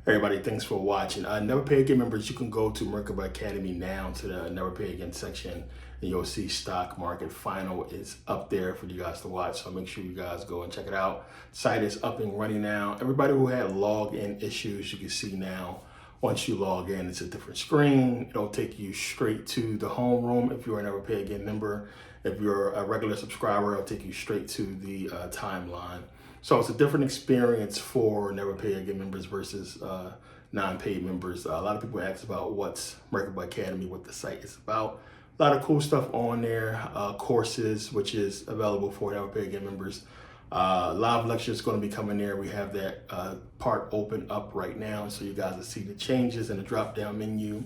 Everybody, thanks for watching. Never Pay Again members, you can go to Merkabah Academy now to the Never Pay Again section, and you'll see Stock Market Final is up there for you guys to watch. So make sure you guys go and check it out. Site is up and running now. Everybody who had login issues, you can see now. Once you log in, it's a different screen. It'll take you straight to the home room if you're a Never Pay Again member. If you're a regular subscriber, it'll take you straight to the timeline. So it's a different experience for Never Pay Again members versus non-paid members. A lot of people ask about what's Merkabah Academy, what the site is about. A lot of cool stuff on there, courses, which is available for Never Pay Again members. Live lectures going to be coming there. We have that part open up right now, so you guys will see the changes in the drop-down menu.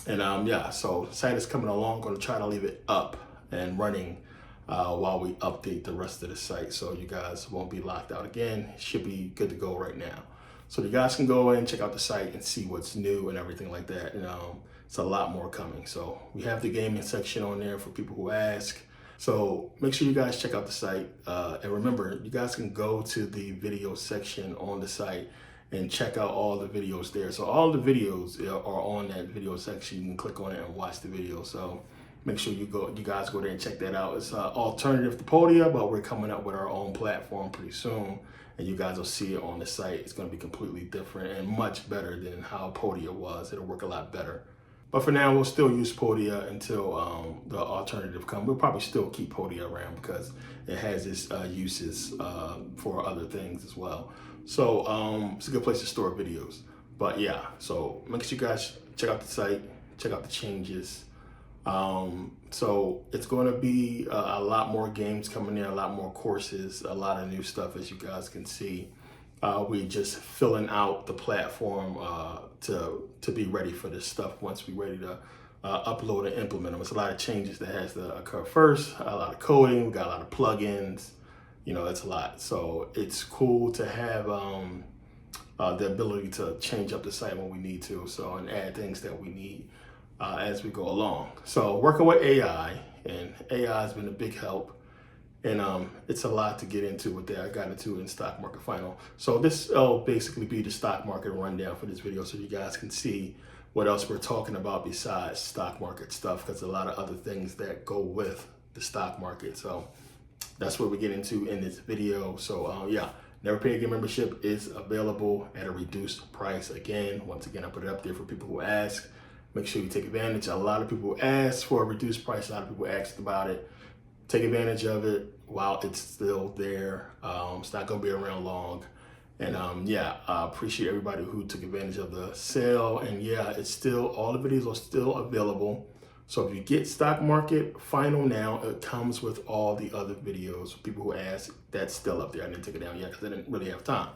And yeah, so the site is coming along. Going to try to leave it up and running while we update the rest of the site, so you guys won't be locked out again. It should be good to go right now. So you guys can go in, check out the site and see what's new and everything like that. And it's a lot more coming. So we have the gaming section on there for people who ask. So make sure you guys check out the site. And remember, you guys can go to the video section on the site and check out all the videos there. So all the videos are on that video section. You can click on it and watch the video. So make sure you guys go there and check that out. It's an alternative to Podia, but we're coming up with our own platform pretty soon, and you guys will see it on the site. It's going to be completely different and much better than how Podia was. It'll work a lot better. But for now, we'll still use Podia until the alternative comes. We'll probably still keep Podia around because it has its uses for other things as well. So it's a good place to store videos. But yeah, so make sure you guys check out the site, check out the changes. So it's going to be a lot more games coming in, a lot more courses, a lot of new stuff, as you guys can see. We just filling out the platform to be ready for this stuff once we're ready to upload and implement them. It's a lot of changes that has to occur first, a lot of coding, we got a lot of plugins, you know, it's a lot. So it's cool to have the ability to change up the site when we need to, so, and add things that we need as we go along. So working with AI, and AI has been a big help, and it's a lot to get into with that. I got into in Stock Market Final. So this will basically be the stock market rundown for this video, so you guys can see what else we're talking about besides stock market stuff, because a lot of other things that go with the stock market. So that's what we get into in this video. So yeah, Never Pay Again membership is available at a reduced price. Again, once again, I put it up there for people who ask. Make sure you take advantage. A lot of people ask for a reduced price. A lot of people asked about it. Take advantage of it while it's still there. It's not going to be around long. And yeah, I appreciate everybody who took advantage of the sale. And yeah, it's still, all the videos are still available. So if you get Stock Market Final now, it comes with all the other videos. People who ask, that's still up there. I didn't take it down yet because I didn't really have time.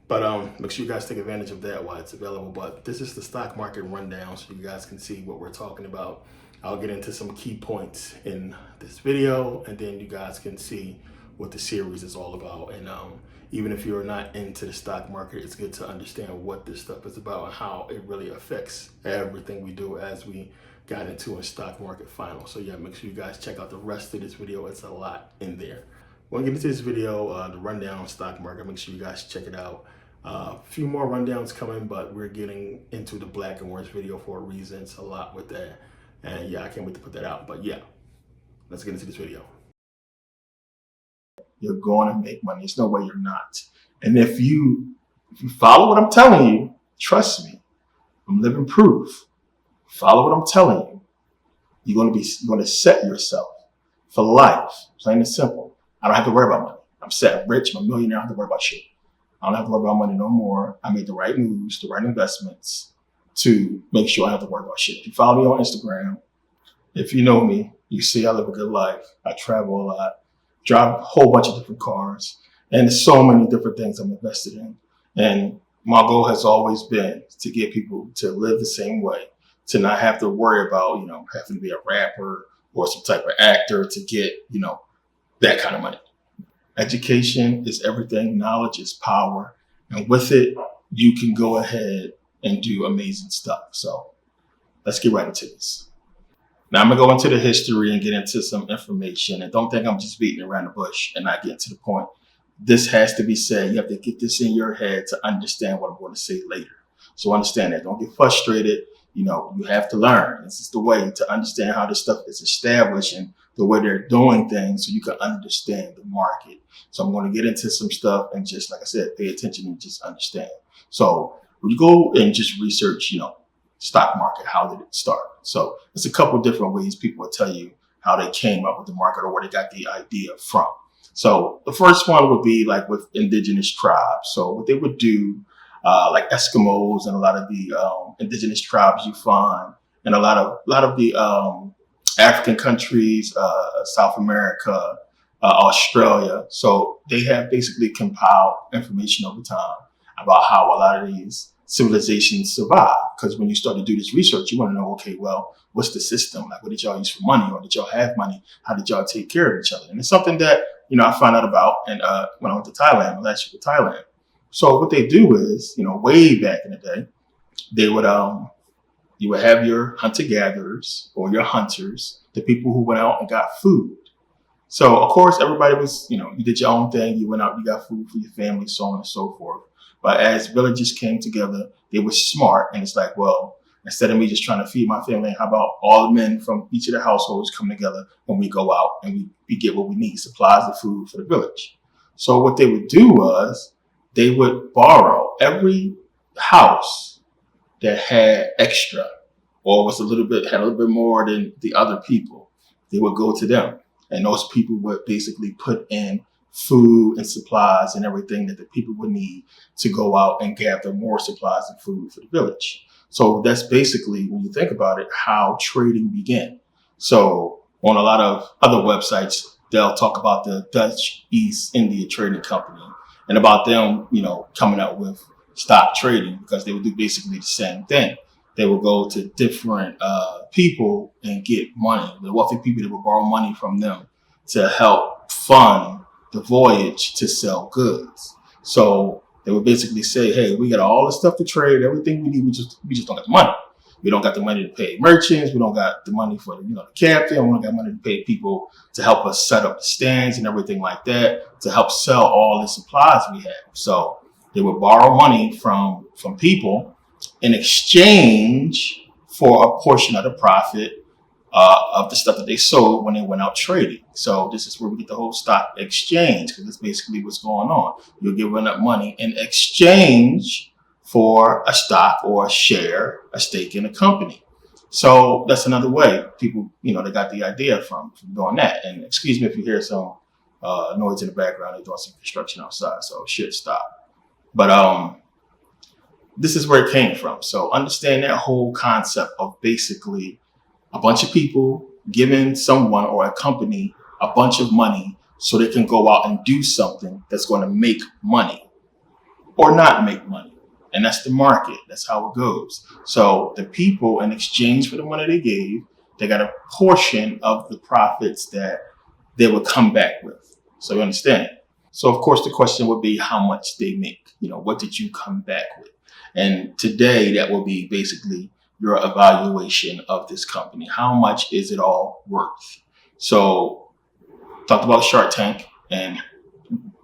But make sure you guys take advantage of that while it's available. But this is the stock market rundown, so you guys can see what we're talking about. I'll get into some key points in this video, and then you guys can see what the series is all about. And even if you're not into the stock market, it's good to understand what this stuff is about and how it really affects everything we do as we got into a Stock Market Final. So yeah, make sure you guys check out the rest of this video. It's a lot in there. When we get into this video, the rundown on stock market, make sure you guys check it out. A few more rundowns coming, but we're getting into the black and orange video for a reason. It's a lot with that. And yeah, I can't wait to put that out. But yeah, let's get into this video. You're going to make money. There's no way you're not. And if you follow what I'm telling you, trust me, I'm living proof. Follow what I'm telling you. You're going to set yourself for life. Plain and simple. I don't have to worry about money. I'm set. I'm rich. I'm a millionaire. I don't have to worry about shit. I don't have to worry about money no more. I made the right moves, the right investments to make sure I don't have to worry about shit. If you follow me on Instagram, if you know me, you see I live a good life. I travel a lot, drive a whole bunch of different cars, and there's so many different things I'm invested in. And my goal has always been to get people to live the same way, to not have to worry about, having to be a rapper or some type of actor to get, that kind of money. Education is everything. Knowledge is power. And with it, you can go ahead and do amazing stuff. So let's get right into this. Now I'm going to go into the history and get into some information. And don't think I'm just beating around the bush and not getting to the point. This has to be said. You have to get this in your head to understand what I'm going to say later. So understand that. Don't get frustrated. You have to learn. This is the way to understand how this stuff is established and the way they're doing things so you can understand the market. So I'm going to get into some stuff and just, like I said, pay attention and just understand. So when you go and just research, stock market, how did it start? So there's a couple different ways people will tell you how they came up with the market or where they got the idea from. So the first one would be like with indigenous tribes. So what they would do, like Eskimos and a lot of the indigenous tribes you find in a lot of the African countries, South America, Australia. So they have basically compiled information over time about how a lot of these civilizations survive. Because when you start to do this research, you want to know, okay, well, what's the system? Like, what did y'all use for money? Or did y'all have money? How did y'all take care of each other? And it's something that, I found out about and when I went to Thailand, last year to Thailand. So what they do is, way back in the day, they would you would have your hunter-gatherers or your hunters, the people who went out and got food. So of course, everybody was, you did your own thing. You went out, you got food for your family, so on and so forth. But as villages came together, they were smart. And it's like, well, instead of me just trying to feed my family, how about all the men from each of the households come together and we go out and we get what we need, supplies of food for the village. So what they would do was they would borrow every house that had extra or had a little bit more than the other people. They would go to them. And those people would basically put in food and supplies and everything that the people would need to go out and gather more supplies and food for the village. So that's basically, when you think about it, how trading began. So on a lot of other websites, they'll talk about the Dutch East India Trading Company and about them, coming out with stock trading, because they would do basically the same thing. They would go to different people and get money. The wealthy people, that would borrow money from them to help fund the voyage to sell goods. So they would basically say, hey, we got all the stuff to trade, everything we need, we just don't got the money. We don't got the money to pay merchants. We don't got the money for the captain. We don't got money to pay people to help us set up the stands and everything like that, to help sell all the supplies we have. So they would borrow money from people in exchange for a portion of the profit of the stuff that they sold when they went out trading. So this is where we get the whole stock exchange, because that's basically what's going on. You're giving up money in exchange for a stock or a share, a stake in a company. So that's another way people, they got the idea from doing that. And excuse me if you hear some noise in the background. They're doing some construction outside, so it should stop. But this is where it came from. So understand that whole concept of basically a bunch of people giving someone or a company a bunch of money so they can go out and do something that's going to make money or not make money. And that's the market. That's how it goes. So the people, in exchange for the money they gave, they got a portion of the profits that they would come back with. So you understand? So of course the question would be how much they make. What did you come back with? And today that will be basically your evaluation of this company. How much is it all worth? So talked about Shark Tank, and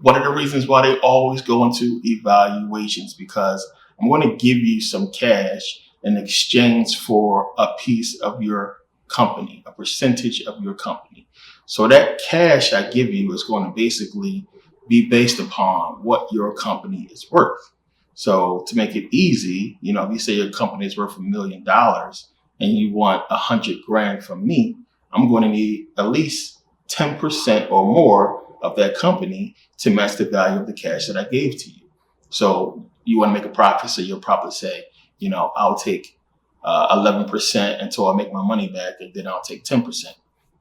one of the reasons why they always go into evaluations, because I'm going to give you some cash in exchange for a piece of your company, a percentage of your company. So that cash I give you is going to basically be based upon what your company is worth. So to make it easy, if you say your company is worth $1 million and you want 100 grand from me, I'm going to need at least 10% or more of that company to match the value of the cash that I gave to you. So you want to make a profit, so you'll probably say, I'll take 11% until I make my money back, and then I'll take 10%,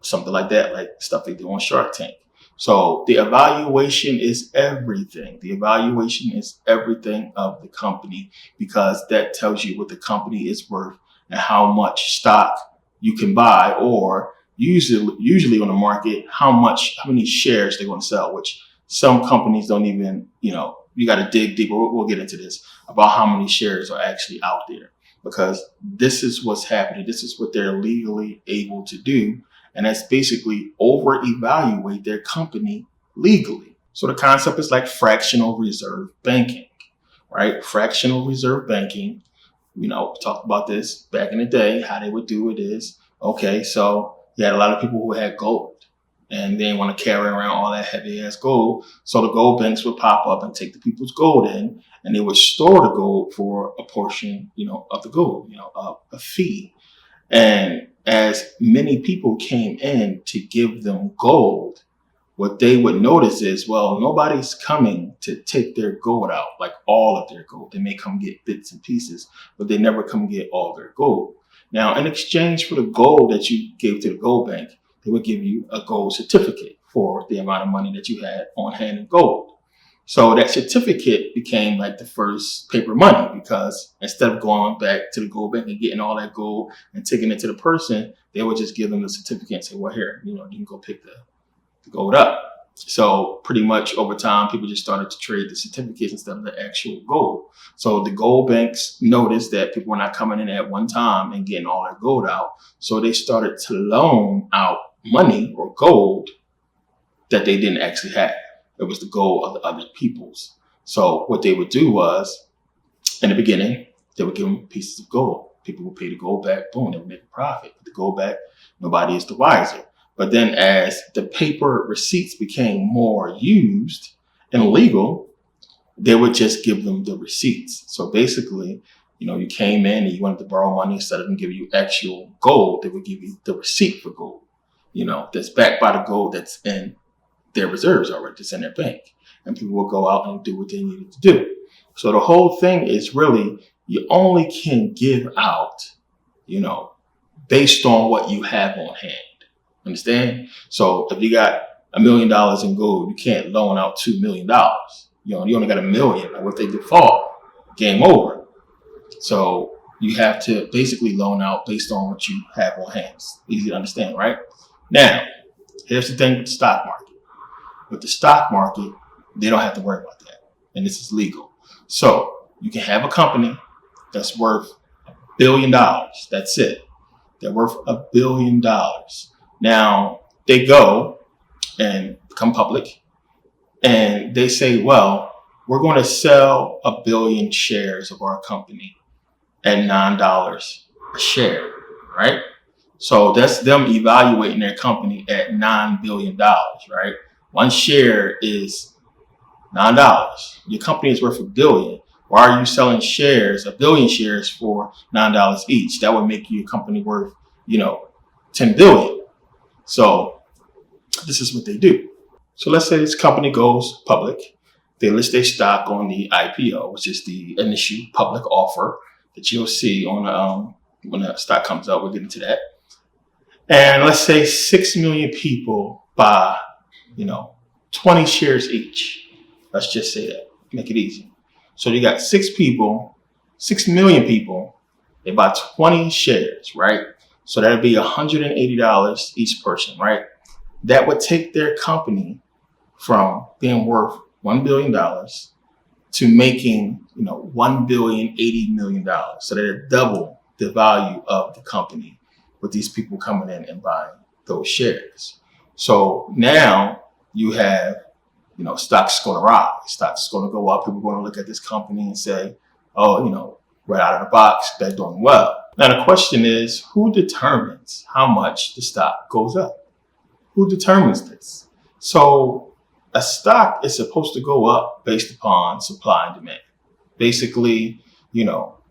something like that, like stuff they do on Shark Tank. So the evaluation is everything. The evaluation is everything of the company, because that tells you what the company is worth and how much stock you can buy, or usually on the market, how many shares they're going to sell, which some companies don't even, you got to dig deeper. We'll get into this about how many shares are actually out there, because this is what's happening. This is what they're legally able to do. And that's basically over-evaluate their company legally. So the concept is like fractional reserve banking, right? Fractional reserve banking. we talked about this back in the day. How they would do it is, okay, so you had a lot of people who had gold, and they didn't want to carry around all that heavy ass gold. So the gold banks would pop up and take the people's gold in, and they would store the gold for a portion, of the gold, a fee. And as many people came in to give them gold, what they would notice is, well, nobody's coming to take their gold out, like all of their gold. They may come get bits and pieces, but they never come get all their gold. Now, in exchange for the gold that you gave to the gold bank, they would give you a gold certificate for the amount of money that you had on hand in gold. So that certificate became like the first paper money, because instead of going back to the gold bank and getting all that gold and taking it to the person, they would just give them the certificate and say, well, here, you can go pick the gold up. So pretty much over time, people just started to trade the certificates instead of the actual gold. So the gold banks noticed that people were not coming in at one time and getting all their gold out. So they started to loan out money or gold that they didn't actually have. It was the gold of the other people's. So what they would do was, in the beginning, they would give them pieces of gold. People would pay the gold back. Boom, they would make a profit. Put the gold back, nobody is the wiser. But then as the paper receipts became more used and legal, they would just give them the receipts. So basically, you came in and you wanted to borrow money. Instead of them giving you actual gold, they would give you the receipt for gold, that's backed by the gold that's in their reserves already, that's in their bank. And people will go out and do what they needed to do. So the whole thing is really, you only can give out, based on what you have on hand. Understand? So if you got $1 million in gold, you can't loan out $2 million. You only got $1 million. What if they default? Game over. So you have to basically loan out based on what you have on hand. It's easy to understand, right? Now, here's the thing with the stock market. With the stock market, they don't have to worry about that. And this is legal. So you can have a company that's worth $1 billion. That's it. They're worth $1 billion. Now, they go and become public, and they say, well, we're going to sell 1 billion shares of our company at $9 a share, right? So that's them evaluating their company at $9 billion, right? One share is $9. Your company is worth $1 billion. Why are you selling shares, 1 billion shares, for $9 each? That would make your company worth, $10 billion. So this is what they do. So let's say this company goes public. They list their stock on the IPO, which is the initial public offer that you'll see on when the stock comes out. We'll get into that. And let's say 6 million people buy, 20 shares each. Let's just say that. Make it easy. So you got 6 million people. They buy 20 shares, right? So that'd be $180 each person, right? That would take their company from being worth $1 billion to making, $1.080 billion. So they'd double the value of the company with these people coming in and buying those shares. So now you have, stocks going to rise, stocks going to go up. People are going to look at this company and say, oh, right out of the box, they're doing well. Now the question is, who determines how much the stock goes up? Who determines this? So a stock is supposed to go up based upon supply and demand. Basically,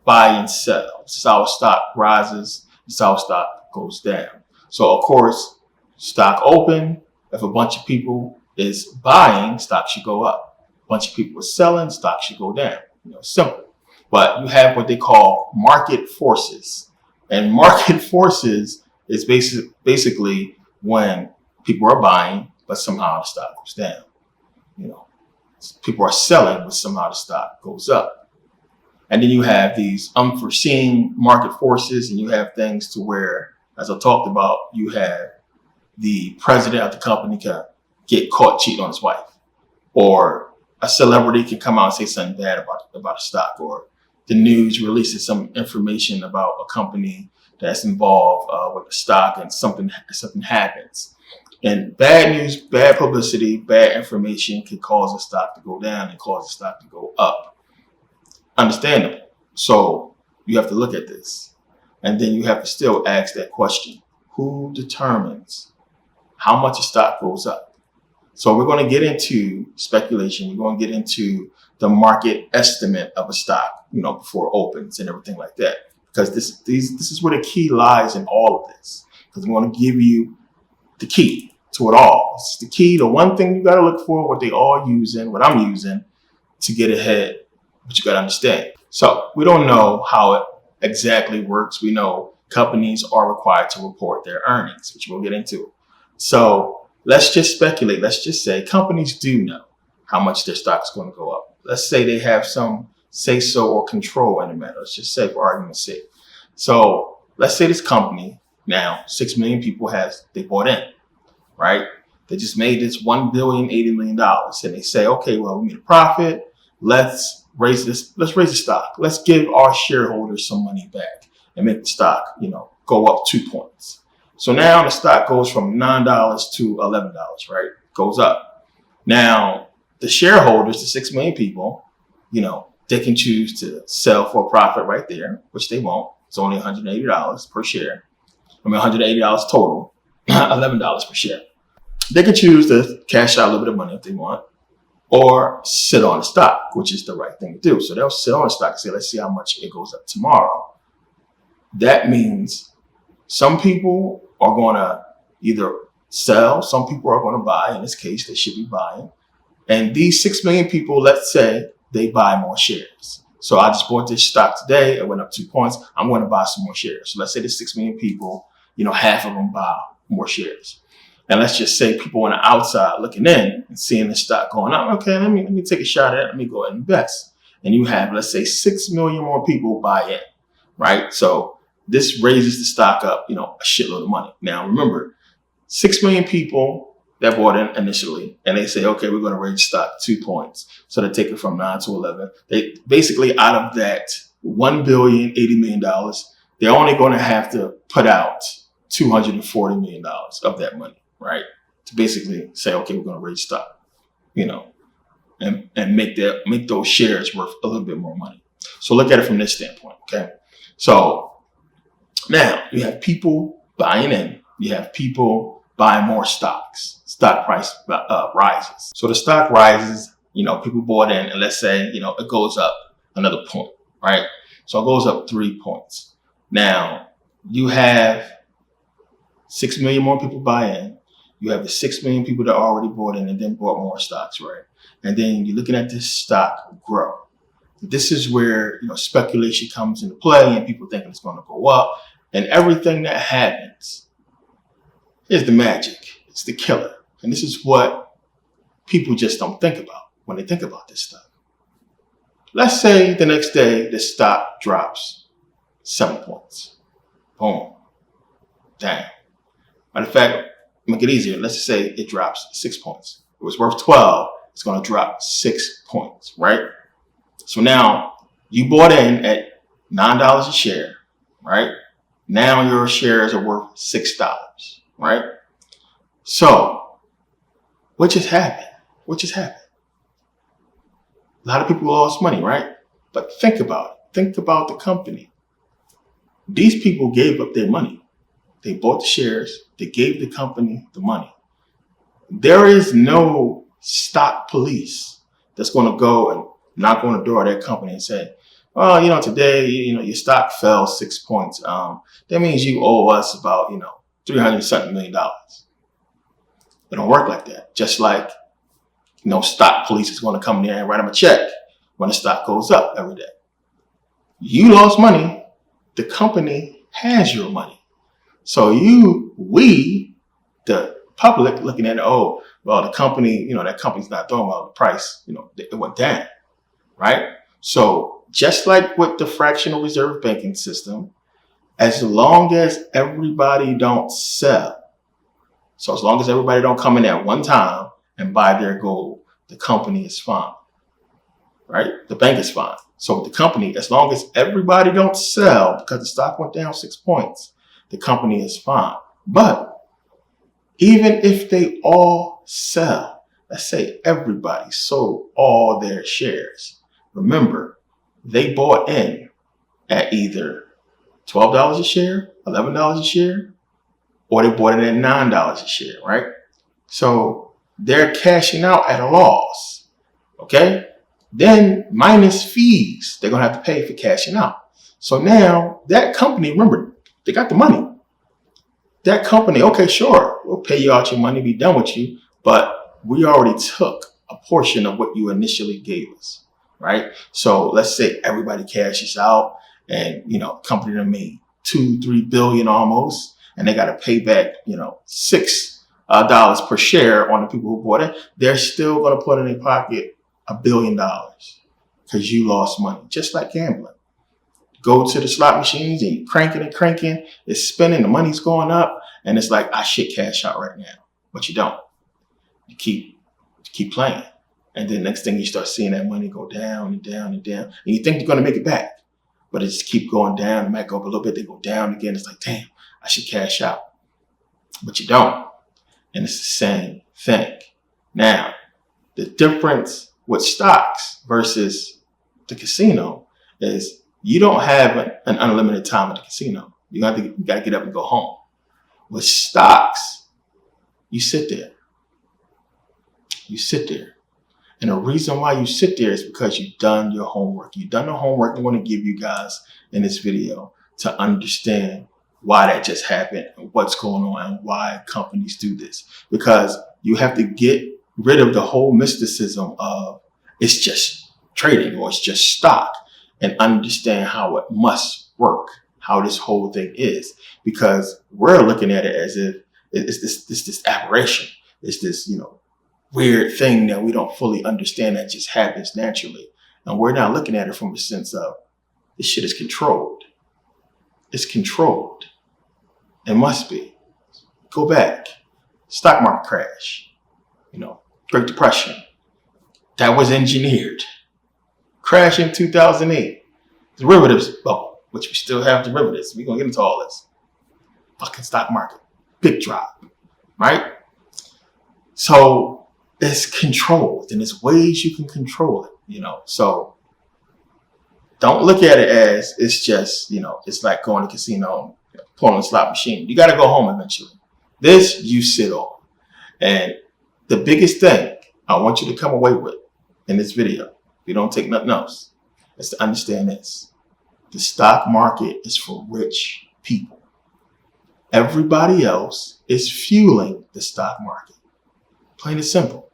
buy and sell. This is how a stock rises. This is how a stock goes down. So of course, stock open, if a bunch of people is buying, stock should go up. A bunch of people are selling, stock should go down. Simple. But you have what they call market forces. And market forces is basically when people are buying, but somehow the stock goes down. People are selling, but somehow the stock goes up. And then you have these unforeseen market forces, and you have things to where, as I talked about, you have the president of the company can get caught cheating on his wife, or a celebrity can come out and say something bad about a stock, or the news releases some information about a company that's involved with the stock, and something happens. And bad news, bad publicity, bad information can cause a stock to go down and cause a stock to go up. Understandable. So you have to look at this. And then you have to still ask that question. Who determines how much a stock goes up? So we're going to get into speculation. We're going to get into the market estimate of a stock, before it opens and everything like that. Because this is where the key lies in all of this. Because we want to give you the key to it all. It's the key, the one thing you got to look for, what they all using, what I'm using to get ahead. But you got to understand. So we don't know how it exactly works. We know companies are required to report their earnings, which we'll get into. So let's just speculate. Let's just say companies do know how much their stock is going to go up. Let's say they have some say so or control in the matter. Let's just say for argument's sake. So let's say this company now, 6 million people they bought in, right? They just made this $1.080 billion. And they say, okay, well, we made a profit. Let's raise the stock. Let's give our shareholders some money back and make the stock, go up 2 points. So now the stock goes from $9 to $11, right? Goes up. Now the shareholders, the 6 million people, they can choose to sell for a profit right there, which they won't. It's only $180 per share. $180 total, $11 per share. They can choose to cash out a little bit of money if they want, or sit on the stock, which is the right thing to do. So they'll sit on the stock and say, let's see how much it goes up tomorrow. That means some people are going to either sell, some people are going to buy. In this case, they should be buying. And these 6 million people, let's say they buy more shares. So I just bought this stock today. It went up 2 points. I'm going to buy some more shares. So let's say there's 6 million people, half of them buy more shares. And let's just say people on the outside looking in and seeing the stock going up. Okay, let me take a shot at it. Let me go ahead and invest. And you have, let's say, 6 million more people buy in, right? So this raises the stock up, a shitload of money. Now, remember, 6 million people that bought in initially, and they say, okay, we're going to raise stock 2 points. So they take it from 9 to 11. They basically, out of that $1.080 billion, they're only going to have to put out $240 million of that money, right? To basically say, okay, we're going to raise stock, and make those shares worth a little bit more money. So look at it from this standpoint, okay? So now you have people buying in, you have people buying more stocks. Stock price rises. So the stock rises, people bought in, and let's say, it goes up another point, right? So it goes up 3 points. Now you have 6 million more people buy in. You have the 6 million people that already bought in and then bought more stocks, right? And then you're looking at this stock grow. This is where, speculation comes into play and people thinking it's going to go up. And everything that happens is the magic. It's the killer. And this is what people just don't think about when they think about this stuff. Let's say the next day the stock drops 7 points. Boom. Damn. Matter of fact, make it easier. Let's just say it drops 6 points. It was worth 12. It's going to drop 6 points, right? So now you bought in at $9 a share, right? Now your shares are worth $6, right? So what just happened? A lot of people lost money, right? But think about it. Think about the company. These people gave up their money. They bought the shares. They gave the company the money. There is no stock police that's going to go and knock on the door of that company and say, well, today, your stock fell 6 points. That means you owe us about, $300 million. It don't work like that. Just like, stock police is going to come in there and write them a check when the stock goes up every day. You lost money. The company has your money. So we, the public, looking at it, the company, that company's not doing well. The price, it went down, right? So just like with the fractional reserve banking system, as long as everybody don't sell, so as long as everybody don't come in at one time and buy their gold, the company is fine, right? The bank is fine. So with the company, as long as everybody don't sell because the stock went down 6 points, the company is fine. But even if they all sell, let's say everybody sold all their shares, remember, they bought in at either $12 a share, $11 a share, or they bought it at $9 a share, right? So they're cashing out at a loss, okay? Then minus fees they're going to have to pay for cashing out. So now that company, remember, they got the money. That company, okay, sure, we'll pay you out your money, be done with you, but we already took a portion of what you initially gave us, right? So let's say everybody cashes out and, company that made $2-3 billion almost, and they got to pay back, $6 per share on the people who bought it. They're still going to put in their pocket $1 billion because you lost money, just like gambling. Go to the slot machines and you're cranking, it's spinning, the money's going up, and it's like, I should cash out right now, but you don't. You keep playing, and then next thing you start seeing that money go down and down and down, and you think you're going to make it back, but it just keep going down. It might go up a little bit, they go down again. It's like, damn, I should cash out, but you don't. And it's the same thing. Now, the difference with stocks versus the casino is you don't have an unlimited time at the casino. You got to get up and go home. With stocks, you sit there. You sit there. And the reason why you sit there is because you've done your homework. You've done the homework I'm going to give you guys in this video to understand why that just happened and what's going on and why companies do this. Because you have to get rid of the whole mysticism of it's just trading or it's just stock, and understand how it must work, how this whole thing is. Because we're looking at it as if it's this aberration. It's this, weird thing that we don't fully understand that just happens naturally. And we're not looking at it from a sense of this shit is controlled. It's controlled. It must be. Go back. Stock market crash. Great Depression. That was engineered. Crash in 2008. Derivatives bubble, which we still have derivatives. We're going to get into all this. Fucking stock market. Big drop. Right? So it's controlled, and there's ways you can control it, So don't look at it as it's just, it's like going to a casino, pulling a slot machine. You got to go home eventually. This you sit on. And the biggest thing I want you to come away with in this video, if you don't take nothing else, is to understand this. The stock market is for rich people. Everybody else is fueling the stock market. Plain and simple.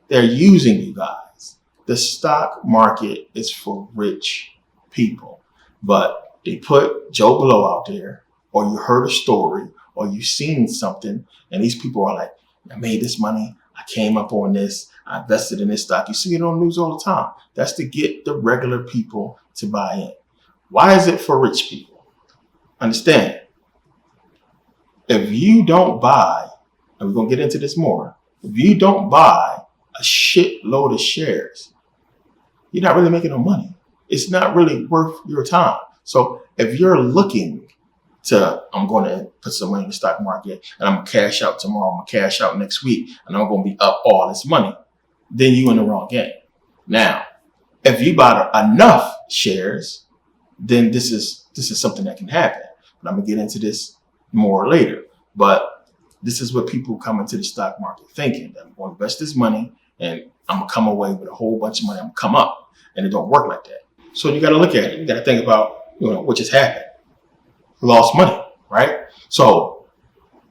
They're using you guys. The stock market is for rich people. But they put Joe Blow out there, or you heard a story, or you've seen something, and these people are like, I made this money, I came up on this, I invested in this stock. You see it on the news all the time. That's to get the regular people to buy in. Why is it for rich people? Understand, if you don't buy, and we're going to get into this more, if you don't buy a shitload of shares, you're not really making no money. It's not really worth your time. So if you're looking to, I'm going to put some money in the stock market and I'm going to cash out tomorrow, I'm going to cash out next week, and I'm going to be up all this money, then you're in the wrong game. Now, if you bought enough shares, then this is something that can happen. But I'm going to get into this more later. But this is what people come into the stock market thinking. I'm going to invest this money and I'm going to come away with a whole bunch of money. I'm going to come up. And it don't work like that. So you got to look at it. You got to think about, what just happened. Lost money, right? So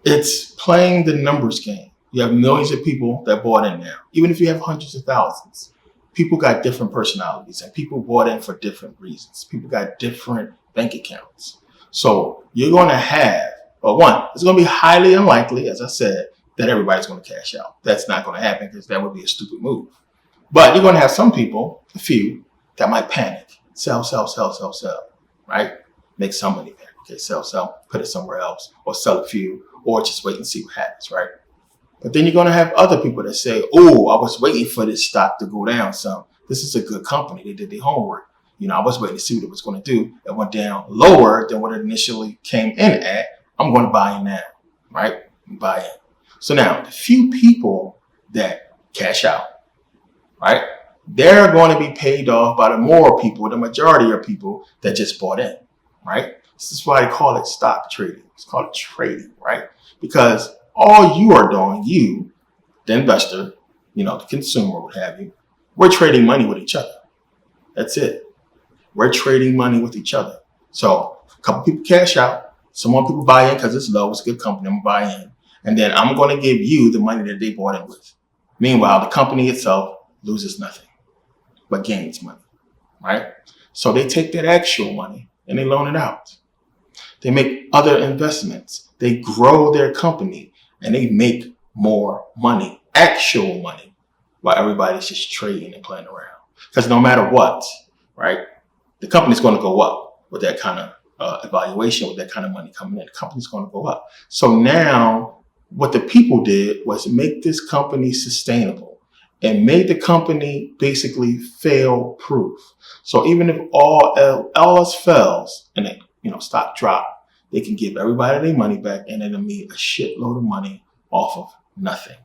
it's playing the numbers game. You have millions of people that bought in now. Even if you have hundreds of thousands, people got different personalities and people bought in for different reasons. People got different bank accounts. So you're going to have, one, it's going to be highly unlikely, as I said, that everybody's going to cash out. That's not going to happen because that would be a stupid move. But you're going to have some people, a few, that might panic. Sell, right? Make some money there. Okay, sell, put it somewhere else, or sell a few, or just wait and see what happens, right? But then you're going to have other people that say, oh, I was waiting for this stock to go down some. This is a good company. They did their homework. I was waiting to see what it was going to do. It went down lower than what it initially came in at. I'm going to buy in now, right? Buy in. So now, the few people that cash out, right? they're going to be paid off by the more people, the majority of people that just bought in, right? This is why they call it stock trading. It's called trading, right? Because all you are doing, you, the investor, the consumer, what have you, we're trading money with each other. That's it. We're trading money with each other. So a couple people cash out. Some more people buy in because it's low. It's a good company. I'm going to buy in. And then I'm going to give you the money that they bought in with. Meanwhile, the company itself loses nothing but gains money, right? So they take that actual money and they loan it out. They make other investments. They grow their company and they make more money, actual money, while everybody's just trading and playing around. Because no matter what, right, the company's going to go up with that kind of evaluation, with that kind of money coming in. The company's going to go up. So now what the people did was make this company sustainable and made the company basically fail proof. So even if all else fails and stock drop, they can give everybody their money back and it'll make a shitload of money off of nothing.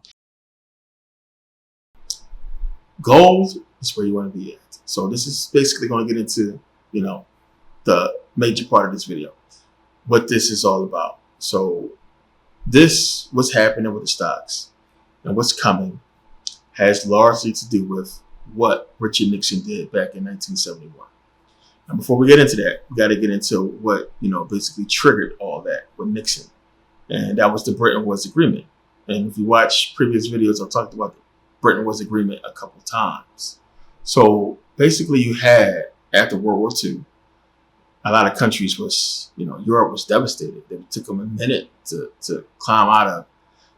Gold is where you want to be at. So this is basically going to get into, the major part of this video, what this is all about. So this, what's happening with the stocks and what's coming, has largely to do with what Richard Nixon did back in 1971. And before we get into that, we got to get into what, basically triggered all that with Nixon. And that was the Bretton Woods Agreement. And if you watch previous videos, I've talked about the Bretton Woods Agreement a couple times. So basically you had, after World War II, a lot of countries was, Europe was devastated. It took them a minute to climb out of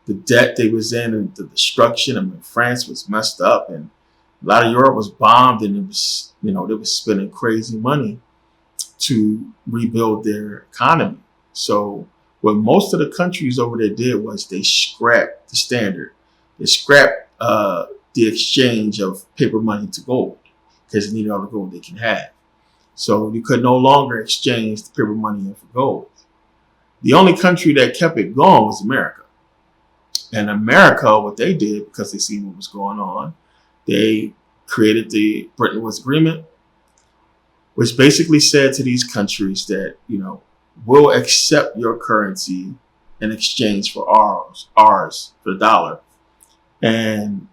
the debt they was in and the destruction. I mean, France was messed up and a lot of Europe was bombed and it was, they was spending crazy money to rebuild their economy. So what most of the countries over there did was they scrapped the standard. They scrapped the exchange of paper money to gold because they needed all the gold they can have. So you could no longer exchange the paper money for gold. The only country that kept it going was America. And America, what they did, because they seen what was going on, they created the Bretton Woods Agreement, which basically said to these countries that, we'll accept your currency in exchange for ours for the dollar. And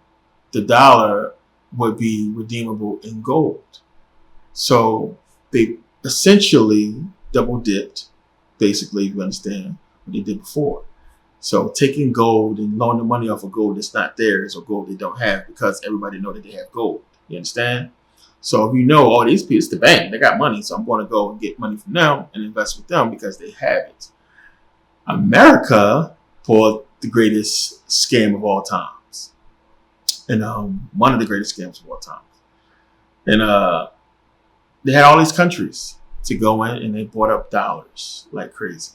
the dollar would be redeemable in gold. So they essentially double dipped, basically, if you understand what they did before. So taking gold and loaning the money off of gold that's not theirs or gold they don't have because everybody know that they have gold. You understand? So if all these people, it's the bank, they got money. So I'm going to go and get money from them and invest with them because they have it. America pulled the greatest scam of all times. And one of the greatest scams of all time. And they had all these countries to go in and they bought up dollars like crazy.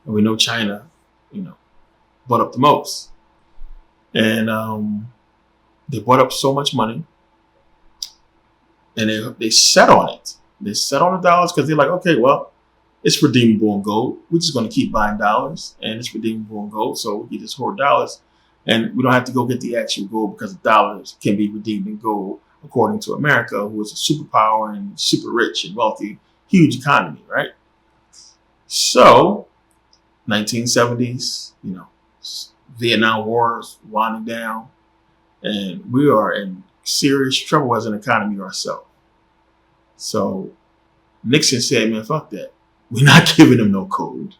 And we know China, bought up the most. And they bought up so much money and they sat on it. They sat on the dollars because they're like, okay, well, it's redeemable in gold. We're just going to keep buying dollars and it's redeemable in gold. So we can just hoard dollars and we don't have to go get the actual gold because the dollars can be redeemed in gold, according to America, who is a superpower and super rich and wealthy, huge economy, right? So 1970s, Vietnam War is winding down and we are in serious trouble as an economy ourselves. So Nixon said, man, fuck that. We're not giving them no code.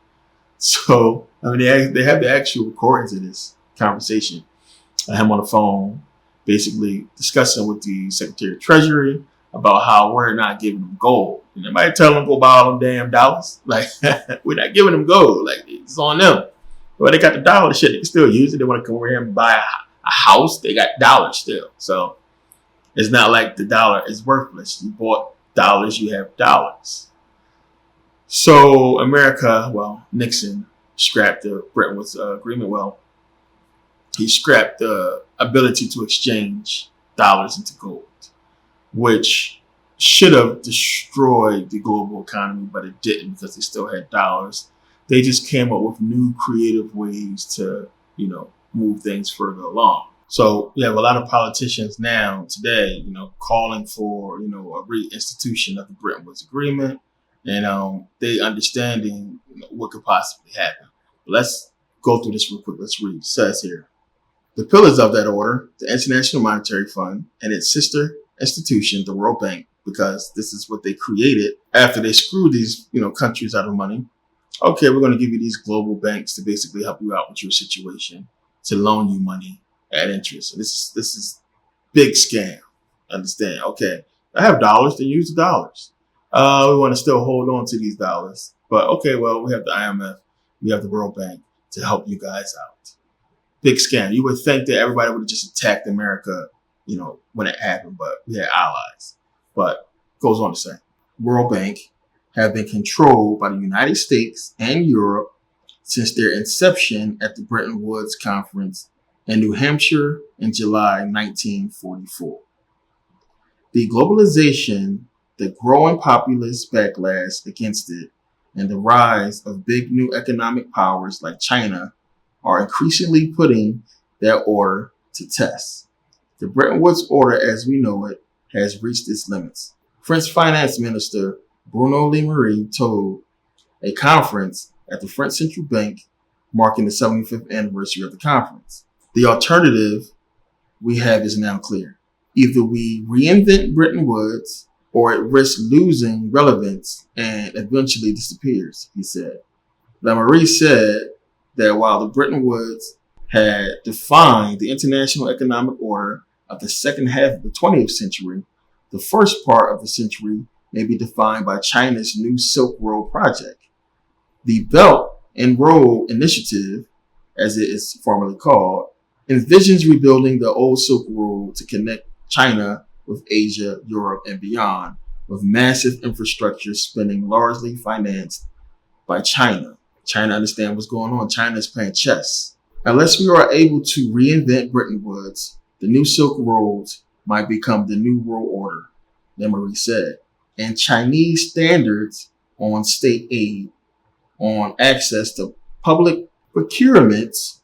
So, they have the actual recordings of this conversation. I had him on the phone basically discussing with the Secretary of Treasury about how we're not giving them gold. And everybody tell them go buy all them damn dollars. Like, we're not giving them gold. Like, it's on them. Well, they got the dollar shit. They can still use it. They want to come over here and buy a house. They got dollars still. So it's not like the dollar is worthless. You bought dollars, you have dollars. So America, Nixon scrapped the Bretton Woods Agreement. He scrapped the ability to exchange dollars into gold, which should have destroyed the global economy, but it didn't because they still had dollars. They just came up with new creative ways to, move things further along. So we have a lot of politicians now today, calling for, a reinstitution of the Bretton Woods Agreement, and they understanding what could possibly happen. But let's go through this real quick. Let's read. It says here, the pillars of that order, the International Monetary Fund and its sister institution, the World Bank, because this is what they created after they screwed these, countries out of money. Okay, we're going to give you these global banks to basically help you out with your situation, to loan you money at interest. And this is big scam. Understand? Okay, I have dollars, then use the dollars. We want to still hold on to these dollars, but okay, well, we have the IMF, we have the World Bank to help you guys out. Big scam. You would think that everybody would have just attacked America, when it happened, but we had allies. But goes on to say, World Bank have been controlled by the United States and Europe since their inception at the Bretton Woods Conference in New Hampshire in July 1944. The globalization, the growing populist backlash against it, and the rise of big new economic powers like China are increasingly putting that order to test. The Bretton Woods order as we know it has reached its limits. French Finance Minister Bruno Le Maire told a conference at the French Central Bank marking the 75th anniversary of the conference. The alternative we have is now clear. Either we reinvent Bretton Woods or it risks losing relevance and eventually disappears, he said. Le Maire said that while the Bretton Woods had defined the international economic order of the second half of the 20th century, the first part of the century may be defined by China's new Silk Road project. The Belt and Road Initiative, as it is formally called, envisions rebuilding the old Silk Road to connect China with Asia, Europe, and beyond, with massive infrastructure spending largely financed by China. China understands what's going on. China is playing chess. Unless we are able to reinvent Bretton Woods, the new Silk Roads might become the new world order, Le Maire said. And Chinese standards on state aid, on access to public procurements,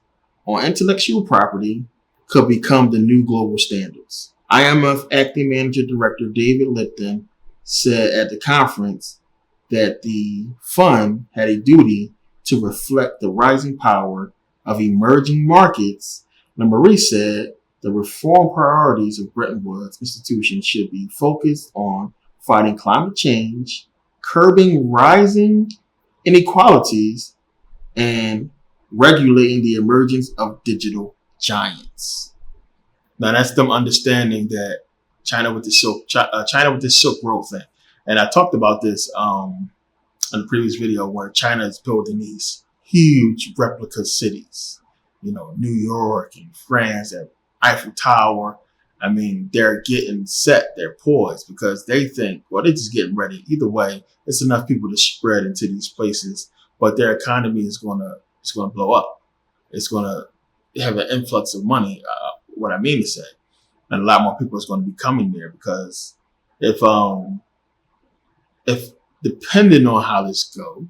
on intellectual property could become the new global standards. IMF Acting Manager Director David Lipton said at the conference that the fund had a duty to reflect the rising power of emerging markets. Le Maire said the reform priorities of Bretton Woods institution should be focused on fighting climate change, curbing rising inequalities, and regulating the emergence of digital giants. Now that's them understanding that China with the Silk Road thing, and I talked about this in the previous video where China is building these huge replica cities, New York and France, that Eiffel Tower. I mean, they're getting set, they're poised because they think, well, they're just getting ready. Either way, it's enough people to spread into these places, but their economy is going to blow up. It's going to have an influx of money. What I mean to say, and a lot more people is going to be coming there because if depending on how this go,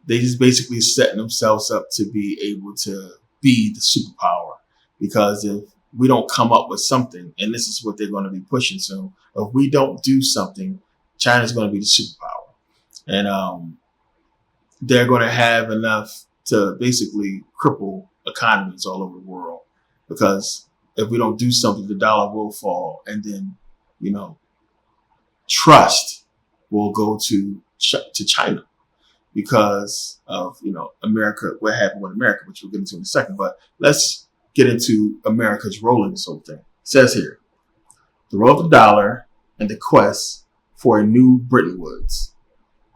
they just basically setting themselves up to be able to be the superpower. Because if we don't come up with something, and this is what they're going to be pushing, so if we don't do something, China's going to be the superpower, and they're going to have enough to basically cripple economies all over the world. Because if we don't do something, the dollar will fall, and then trust will go to China because of America. What happened with America, which we'll get into in a second. But let's get into America's role in this whole thing. It says here, the role of the dollar and the quest for a new Bretton Woods.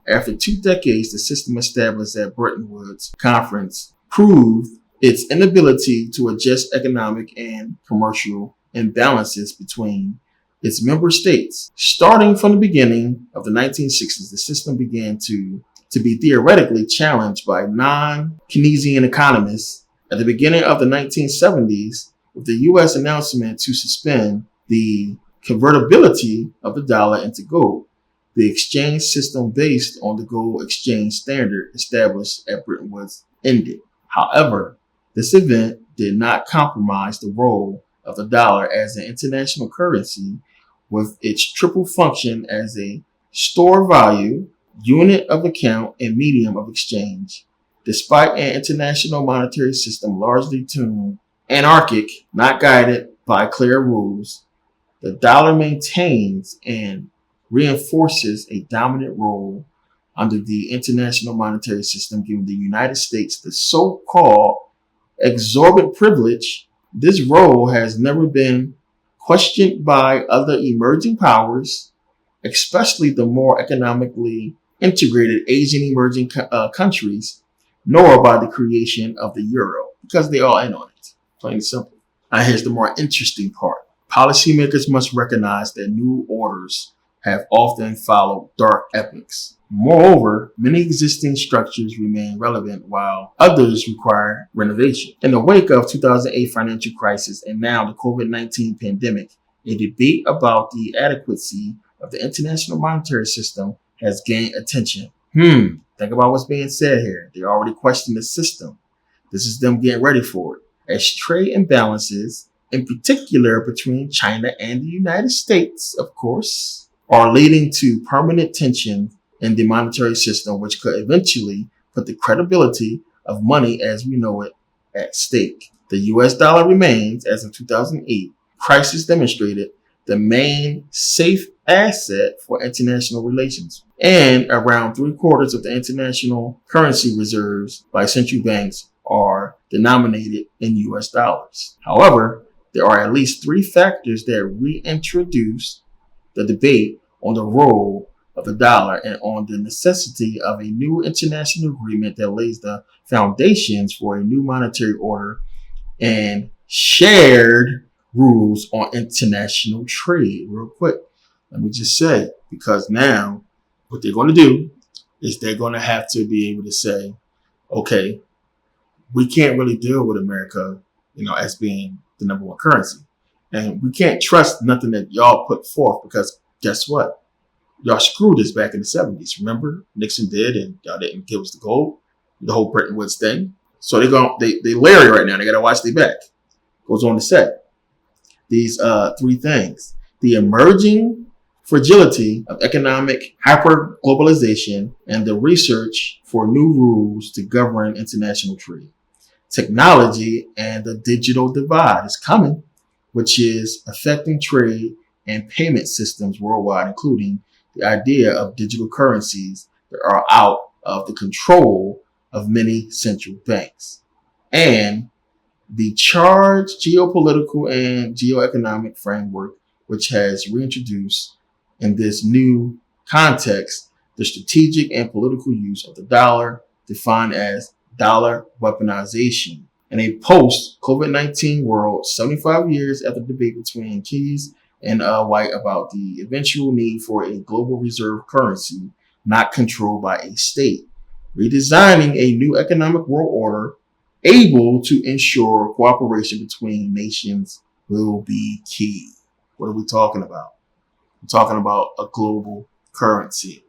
After 2 decades, the system established at Bretton Woods Conference proved its inability to adjust economic and commercial imbalances between its member states. Starting from the beginning of the 1960s, the system began to be theoretically challenged by non-Keynesian economists. At the beginning of the 1970s, with the U.S. announcement to suspend the convertibility of the dollar into gold, the exchange system based on the gold exchange standard established at Bretton Woods ended. However, this event did not compromise the role of the dollar as an international currency with its triple function as a store of value, unit of account, and medium of exchange. Despite an international monetary system largely tuned anarchic, not guided by clear rules, the dollar maintains and reinforces a dominant role under the international monetary system, giving the United States the so-called exorbitant privilege. This role has never been questioned by other emerging powers, especially the more economically integrated Asian emerging countries, nor by the creation of the euro, because they all in on it, plain and simple. Now here's the more interesting part. Policymakers must recognize that new orders have often followed dark epochs. Moreover, many existing structures remain relevant while others require renovation. In the wake of 2008 financial crisis and now the COVID-19 pandemic, a debate about the adequacy of the international monetary system has gained attention. Think about what's being said here. They already question the system. This is them getting ready for it. As trade imbalances, in particular between China and the United States, of course, are leading to permanent tension in the monetary system, which could eventually put the credibility of money as we know it at stake. The US dollar remains, as of 2008, crisis demonstrated, the main safe asset for international relations. And around 3/4 of the international currency reserves by central banks are denominated in US dollars. However, there are at least 3 factors that reintroduce the debate on the role of the dollar and on the necessity of a new international agreement that lays the foundations for a new monetary order and shared rules on international trade. Real quick, let me just say, because now what they're going to do is they're going to have to be able to say, okay, we can't really deal with America, as being the number one currency. And we can't trust nothing that y'all put forth because guess what? Y'all screwed us back in the 70s. Remember? Nixon did, and y'all didn't give us the gold, the whole Bretton Woods thing. So they Larry right now. They got to watch their back. Goes on to say these 3 things. The emerging fragility of economic hyper-globalization and the research for new rules to govern international trade. Technology and the digital divide is coming, which is affecting trade and payment systems worldwide, including the idea of digital currencies that are out of the control of many central banks. And the charged geopolitical and geoeconomic framework, which has reintroduced in this new context the strategic and political use of the dollar, defined as dollar weaponization. In a post-COVID-19 world, 75 years after the debate between Keyes and White about the eventual need for a global reserve currency not controlled by a state, redesigning a new economic world order able to ensure cooperation between nations will be key. What are we talking about? We're talking about a global currency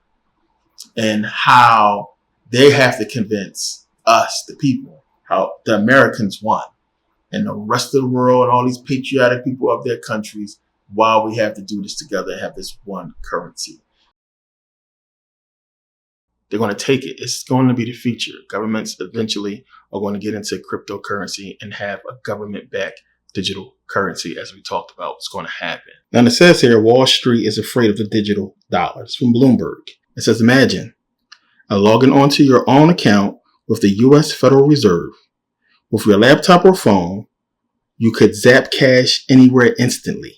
and how they have to convince us, the people, how the Americans want, and the rest of the world and all these patriotic people of their countries, why we have to do this together and have this one currency. They're going to take it. It's going to be the future. Governments eventually are going to get into cryptocurrency and have a government-backed digital currency, as we talked about. What's going to happen. Now, it says here, Wall Street is afraid of the digital dollar. It's from Bloomberg. It says, imagine logging onto your own account with the U.S. Federal Reserve. With your laptop or phone, you could zap cash anywhere instantly.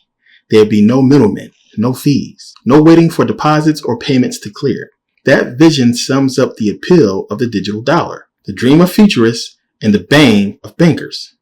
There'd be no middlemen, no fees, no waiting for deposits or payments to clear. That vision sums up the appeal of the digital dollar, the dream of futurists and the bane of bankers.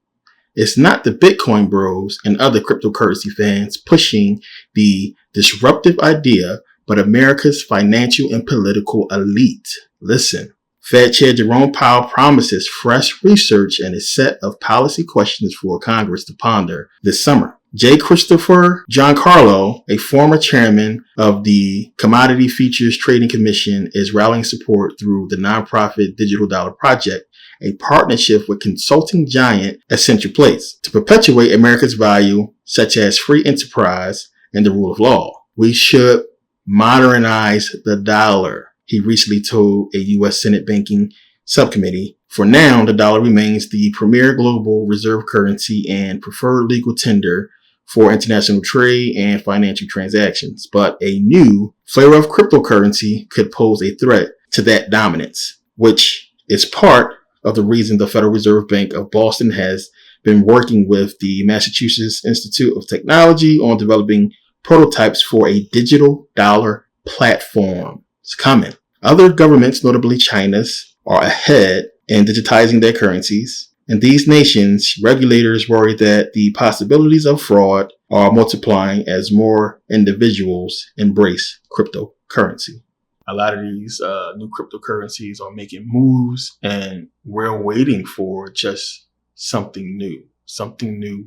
It's not the Bitcoin bros and other cryptocurrency fans pushing the disruptive idea, but America's financial and political elite. Listen, Fed Chair Jerome Powell promises fresh research and a set of policy questions for Congress to ponder this summer. J. Christopher Giancarlo, a former chairman of the Commodity Futures Trading Commission, is rallying support through the nonprofit Digital Dollar Project a partnership with consulting giant Accenture Place to perpetuate America's value, such as free enterprise and the rule of law. We should modernize the dollar, he recently told a U.S. Senate banking subcommittee. For now, the dollar remains the premier global reserve currency and preferred legal tender for international trade and financial transactions. But a new flavor of cryptocurrency could pose a threat to that dominance, which is part of the reason the Federal Reserve Bank of Boston has been working with the Massachusetts Institute of Technology on developing prototypes for a digital dollar platform. It's coming. Other governments, notably China's, are ahead in digitizing their currencies. In these nations, regulators worry that the possibilities of fraud are multiplying as more individuals embrace cryptocurrency. A lot of these new cryptocurrencies are making moves, and we're waiting for just something new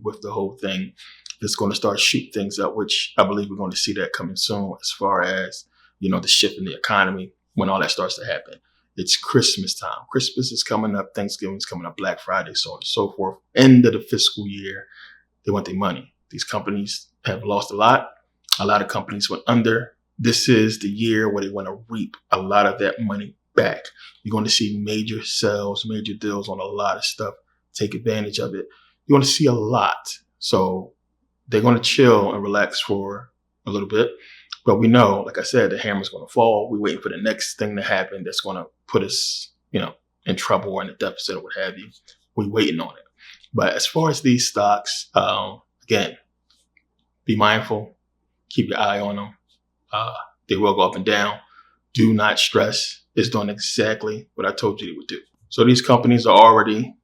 with the whole thing that's going to start shoot things up, which I believe we're going to see that coming soon as far as, the shift in the economy when all that starts to happen. It's Christmas time. Christmas is coming up. Thanksgiving's coming up. Black Friday, so on and so forth. End of the fiscal year. They want their money. These companies have lost a lot. A lot of companies went under. This is the year where they want to reap a lot of that money back. You're going to see major sales, major deals on a lot of stuff. Take advantage of it. You're going to see a lot. So they're going to chill and relax for a little bit. But we know, like I said, the hammer's going to fall. We're waiting for the next thing to happen that's going to put us, in trouble or in a deficit or what have you. We're waiting on it. But as far as these stocks, again, be mindful. Keep your eye on them. They will go up and down. Do not stress. It's doing exactly what I told you it would do. So these companies are already,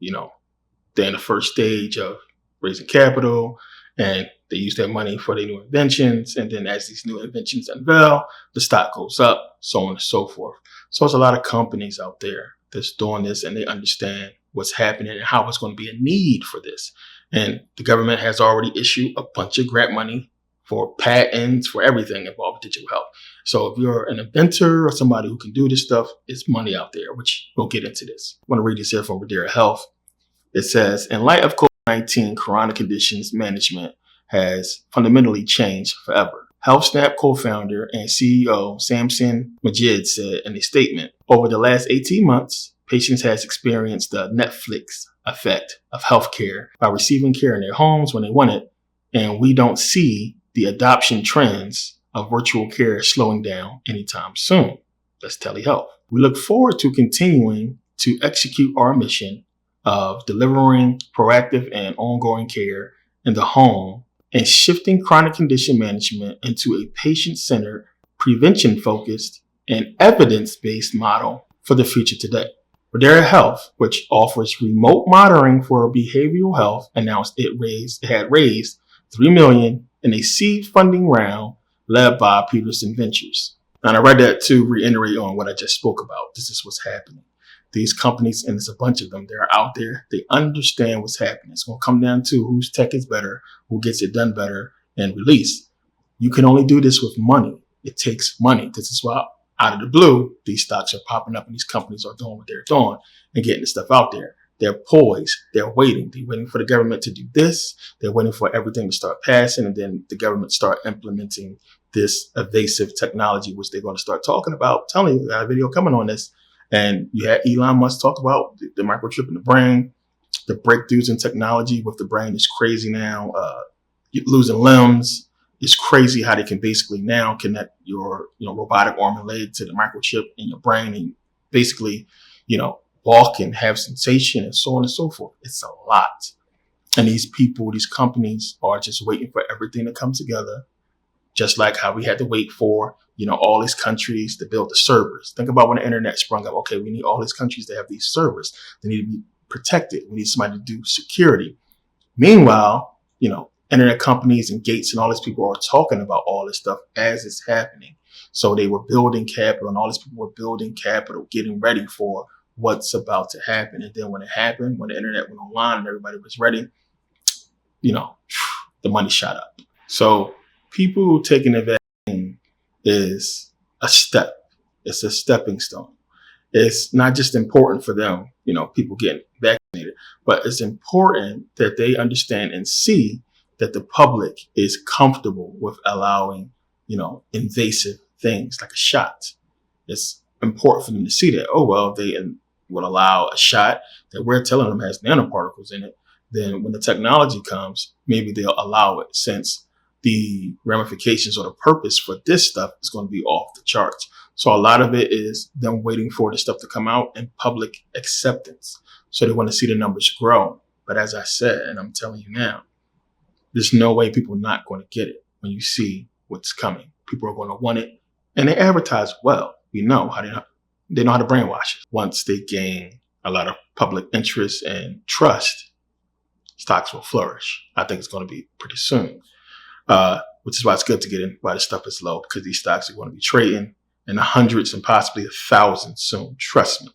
they're in the first stage of raising capital, and they use that money for their new inventions. And then as these new inventions unveil, the stock goes up, so on and so forth. So there's a lot of companies out there that's doing this, and they understand what's happening and how it's going to be a need for this. And the government has already issued a bunch of grant money for patents, for everything involved with digital health. So if you're an inventor or somebody who can do this stuff, it's money out there, which we'll get into this. I want to read this here from Redera Health. It says, in light of COVID-19, chronic conditions management has fundamentally changed forever. HealthSnap co-founder and CEO Samson Majid said in a statement, over the last 18 months, patients has experienced the Netflix effect of healthcare by receiving care in their homes when they want it, and we don't see the adoption trends of virtual care slowing down anytime soon. That's telehealth. We look forward to continuing to execute our mission of delivering proactive and ongoing care in the home and shifting chronic condition management into a patient-centered, prevention-focused, and evidence-based model for the future today. Redera Health, which offers remote monitoring for behavioral health, announced it had raised $3 million in a seed funding round led by Peterson Ventures. And I read that to reiterate on what I just spoke about. This is what's happening. These companies, and there's a bunch of them, they're out there. They understand what's happening. It's going to come down to whose tech is better, who gets it done better, and release. You can only do this with money. It takes money. This is why, out of the blue, these stocks are popping up and these companies are doing what they're doing and getting the stuff out there. They're poised. They're waiting. They're waiting for the government to do this. They're waiting for everything to start passing, and then the government start implementing this evasive technology, which they're going to start talking about. Telling you, I got a video coming on this. And you had Elon Musk talk about the microchip in the brain, the breakthroughs in technology with the brain is crazy now. Losing limbs is crazy how they can basically now connect your robotic arm and leg to the microchip in your brain and basically, walk and have sensation and so on and so forth. It's a lot. And these people, these companies are just waiting for everything to come together. Just like how we had to wait for, all these countries to build the servers. Think about when the internet sprung up. Okay, we need all these countries to have these servers. They need to be protected. We need somebody to do security. Meanwhile, internet companies and Gates and all these people are talking about all this stuff as it's happening. So they were building capital, and all these people were building capital, getting ready for what's about to happen. And then when it happened, when the internet went online and everybody was ready, the money shot up. So people taking advantage is a step. It's a stepping stone. it's not just important for them, people getting vaccinated, but it's important that they understand and see that the public is comfortable with allowing, invasive things like a shot. It's important for them to see that, oh, well, they would allow a shot that we're telling them has nanoparticles in it. Then when the technology comes, maybe they'll allow it, since the ramifications or the purpose for this stuff is going to be off the charts. So a lot of it is them waiting for the stuff to come out and public acceptance. So they want to see the numbers grow. But as I said, and I'm telling you now, there's no way people are not going to get it when you see what's coming. People are going to want it. And they advertise well. We know how they know how to brainwash it. Once they gain a lot of public interest and trust, stocks will flourish. I think it's going to be pretty soon, which is why it's good to get in while the stuff is low, because these stocks are going to be trading in the hundreds and possibly 1,000 soon. Trust me.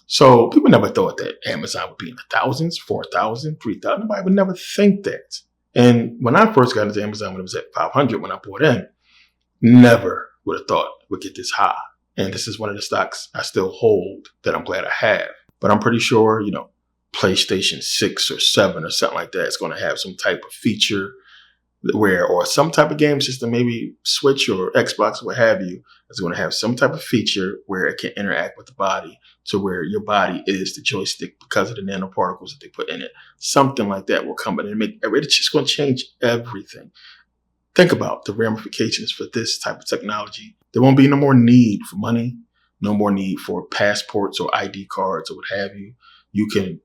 So people never thought that Amazon would be in the thousands, 4,000, 3,000. Nobody would never think that. And when I first got into Amazon, when it was at 500, when I bought in, never would have thought it would get this high. And this is one of the stocks I still hold that I'm glad I have. But I'm pretty sure, PlayStation 6 or 7 or something like that is going to have some type of feature or some type of game system, maybe Switch or Xbox, what have you, is going to have some type of feature where it can interact with the body, to where your body is the joystick because of the nanoparticles that they put in it. Something like that will come in and it's just going to change everything. Think about the ramifications for this type of technology. There won't be no more need for money, no more need for passports or ID cards or what have you. You can,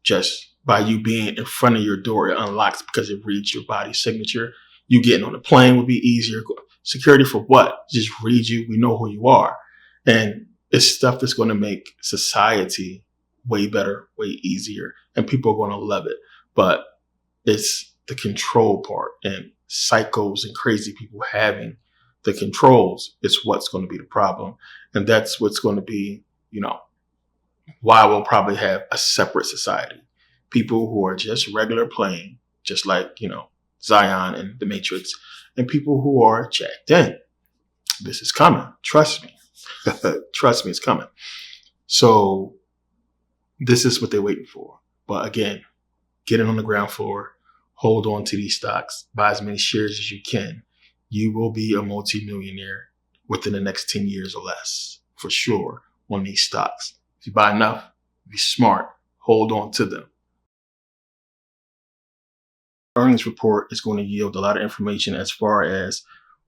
just by you being in front of your door, it unlocks because it reads your body signature. You getting on the plane would be easier. Security for what? Just read you. We know who you are. And it's stuff that's going to make society way better, way easier. And people are going to love it. But it's the control part, and psychos and crazy people having the controls is what's going to be the problem. And that's what's going to be, why we'll probably have a separate society. People who are just regular plain, just like, Zion and the Matrix, and people who are jacked in. This is coming. Trust me. Trust me, it's coming. So this is what they're waiting for. But again, get in on the ground floor, hold on to these stocks, buy as many shares as you can. You will be a multimillionaire within the next 10 years or less, for sure, on these stocks. If you buy enough, be smart, hold on to them. Earnings report is going to yield a lot of information as far as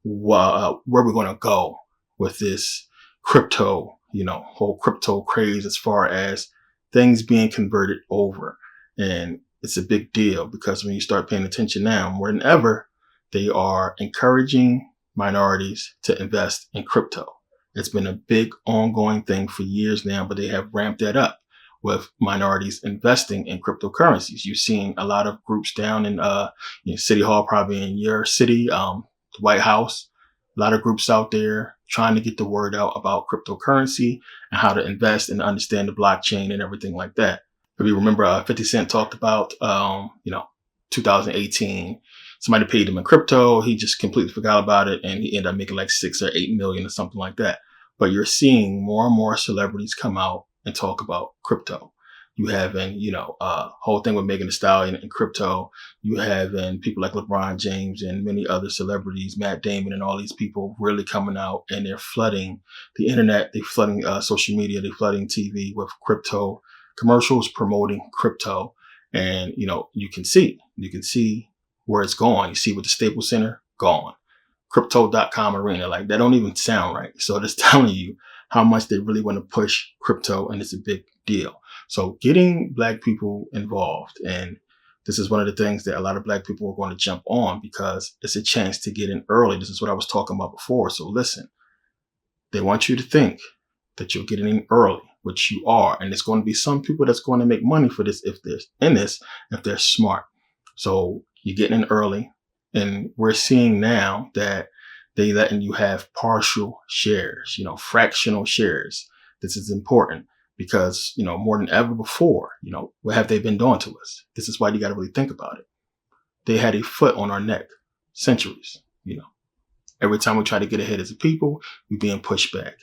where we're going to go with this crypto, whole crypto craze, as far as things being converted over. And it's a big deal, because when you start paying attention now, more than ever, they are encouraging minorities to invest in crypto. It's been a big ongoing thing for years now, but they have ramped that up with minorities investing in cryptocurrencies. You're seeing a lot of groups down in City Hall, probably in your city, the White House, a lot of groups out there trying to get the word out about cryptocurrency and how to invest and understand the blockchain and everything like that. If you remember, 50 Cent talked about, 2018, somebody paid him in crypto. He just completely forgot about it, and he ended up making like 6 or 8 million or something like that. But you're seeing more and more celebrities come out and talk about crypto. You have whole thing with Megan Thee Stallion in crypto. You have people like LeBron James and many other celebrities, Matt Damon, and all these people really coming out, and they're flooding the internet. They're flooding social media. They're flooding TV with crypto commercials promoting crypto. And, you can see where it's going. You see with the Staples Center, gone. Crypto.com arena, like that don't even sound right. So it's telling you how much they really want to push crypto, and it's a big deal. So getting Black people involved, and this is one of the things that a lot of Black people are going to jump on, because it's a chance to get in early. This is what I was talking about before. So listen, they want you to think that you're getting in early, which you are. And there's going to be some people that's going to make money for this if they're smart. So you're getting in early. And we're seeing now that they letting you have partial shares, fractional shares. This is important because, more than ever before, what have they been doing to us? This is why you got to really think about it. They had a foot on our neck, centuries, Every time we try to get ahead as a people, we're being pushed back.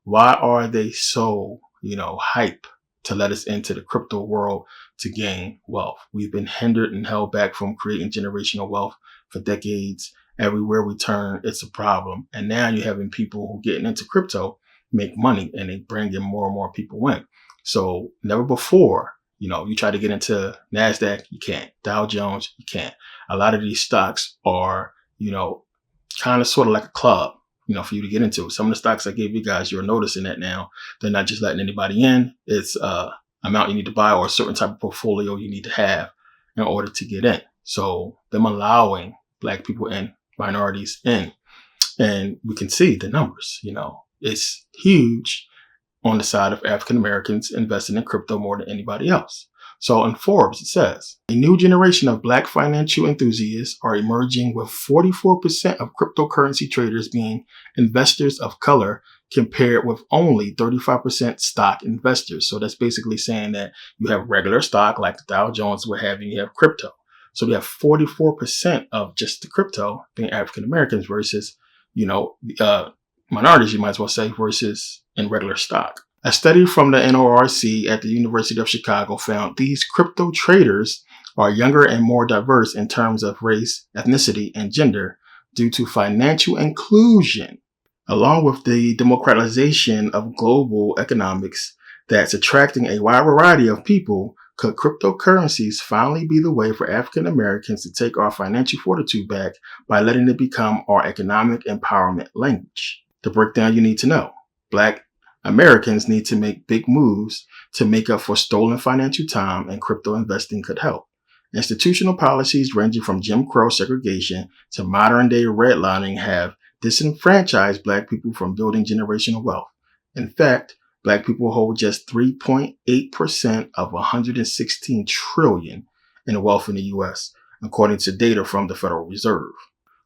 Why are they so, hype to let us into the crypto world to gain wealth? We've been hindered and held back from creating generational wealth for decades. Everywhere we turn, it's a problem. And now you're having people who getting into crypto make money, and they bring in more and more people in. So never before, you try to get into NASDAQ, you can't. Dow Jones, you can't. A lot of these stocks are, kind of sort of like a club, for you to get into. Some of the stocks I gave you guys, you're noticing that now. They're not just letting anybody in. It's amount you need to buy or a certain type of portfolio you need to have in order to get in. So them allowing Black people in, minorities in, and we can see the numbers, it's huge on the side of African Americans investing in crypto more than anybody else. So in Forbes, it says, a new generation of Black financial enthusiasts are emerging, with 44% of cryptocurrency traders being investors of color, compared with only 35% stock investors. So that's basically saying that you have regular stock like the Dow Jones, what have you, you have crypto. So we have 44% of just the crypto being African Americans versus, minorities, you might as well say, versus in regular stock. A study from the NORC at the University of Chicago found these crypto traders are younger and more diverse in terms of race, ethnicity, and gender due to financial inclusion, along with the democratization of global economics that's attracting a wide variety of people. Could cryptocurrencies finally be the way for African Americans to take our financial fortitude back by letting it become our economic empowerment language? The breakdown you need to know. Black Americans need to make big moves to make up for stolen financial time, and crypto investing could help. Institutional policies ranging from Jim Crow segregation to modern day redlining have disenfranchised Black people from building generational wealth. In fact, Black people hold just 3.8% of 116 trillion in wealth in the U.S., according to data from the Federal Reserve.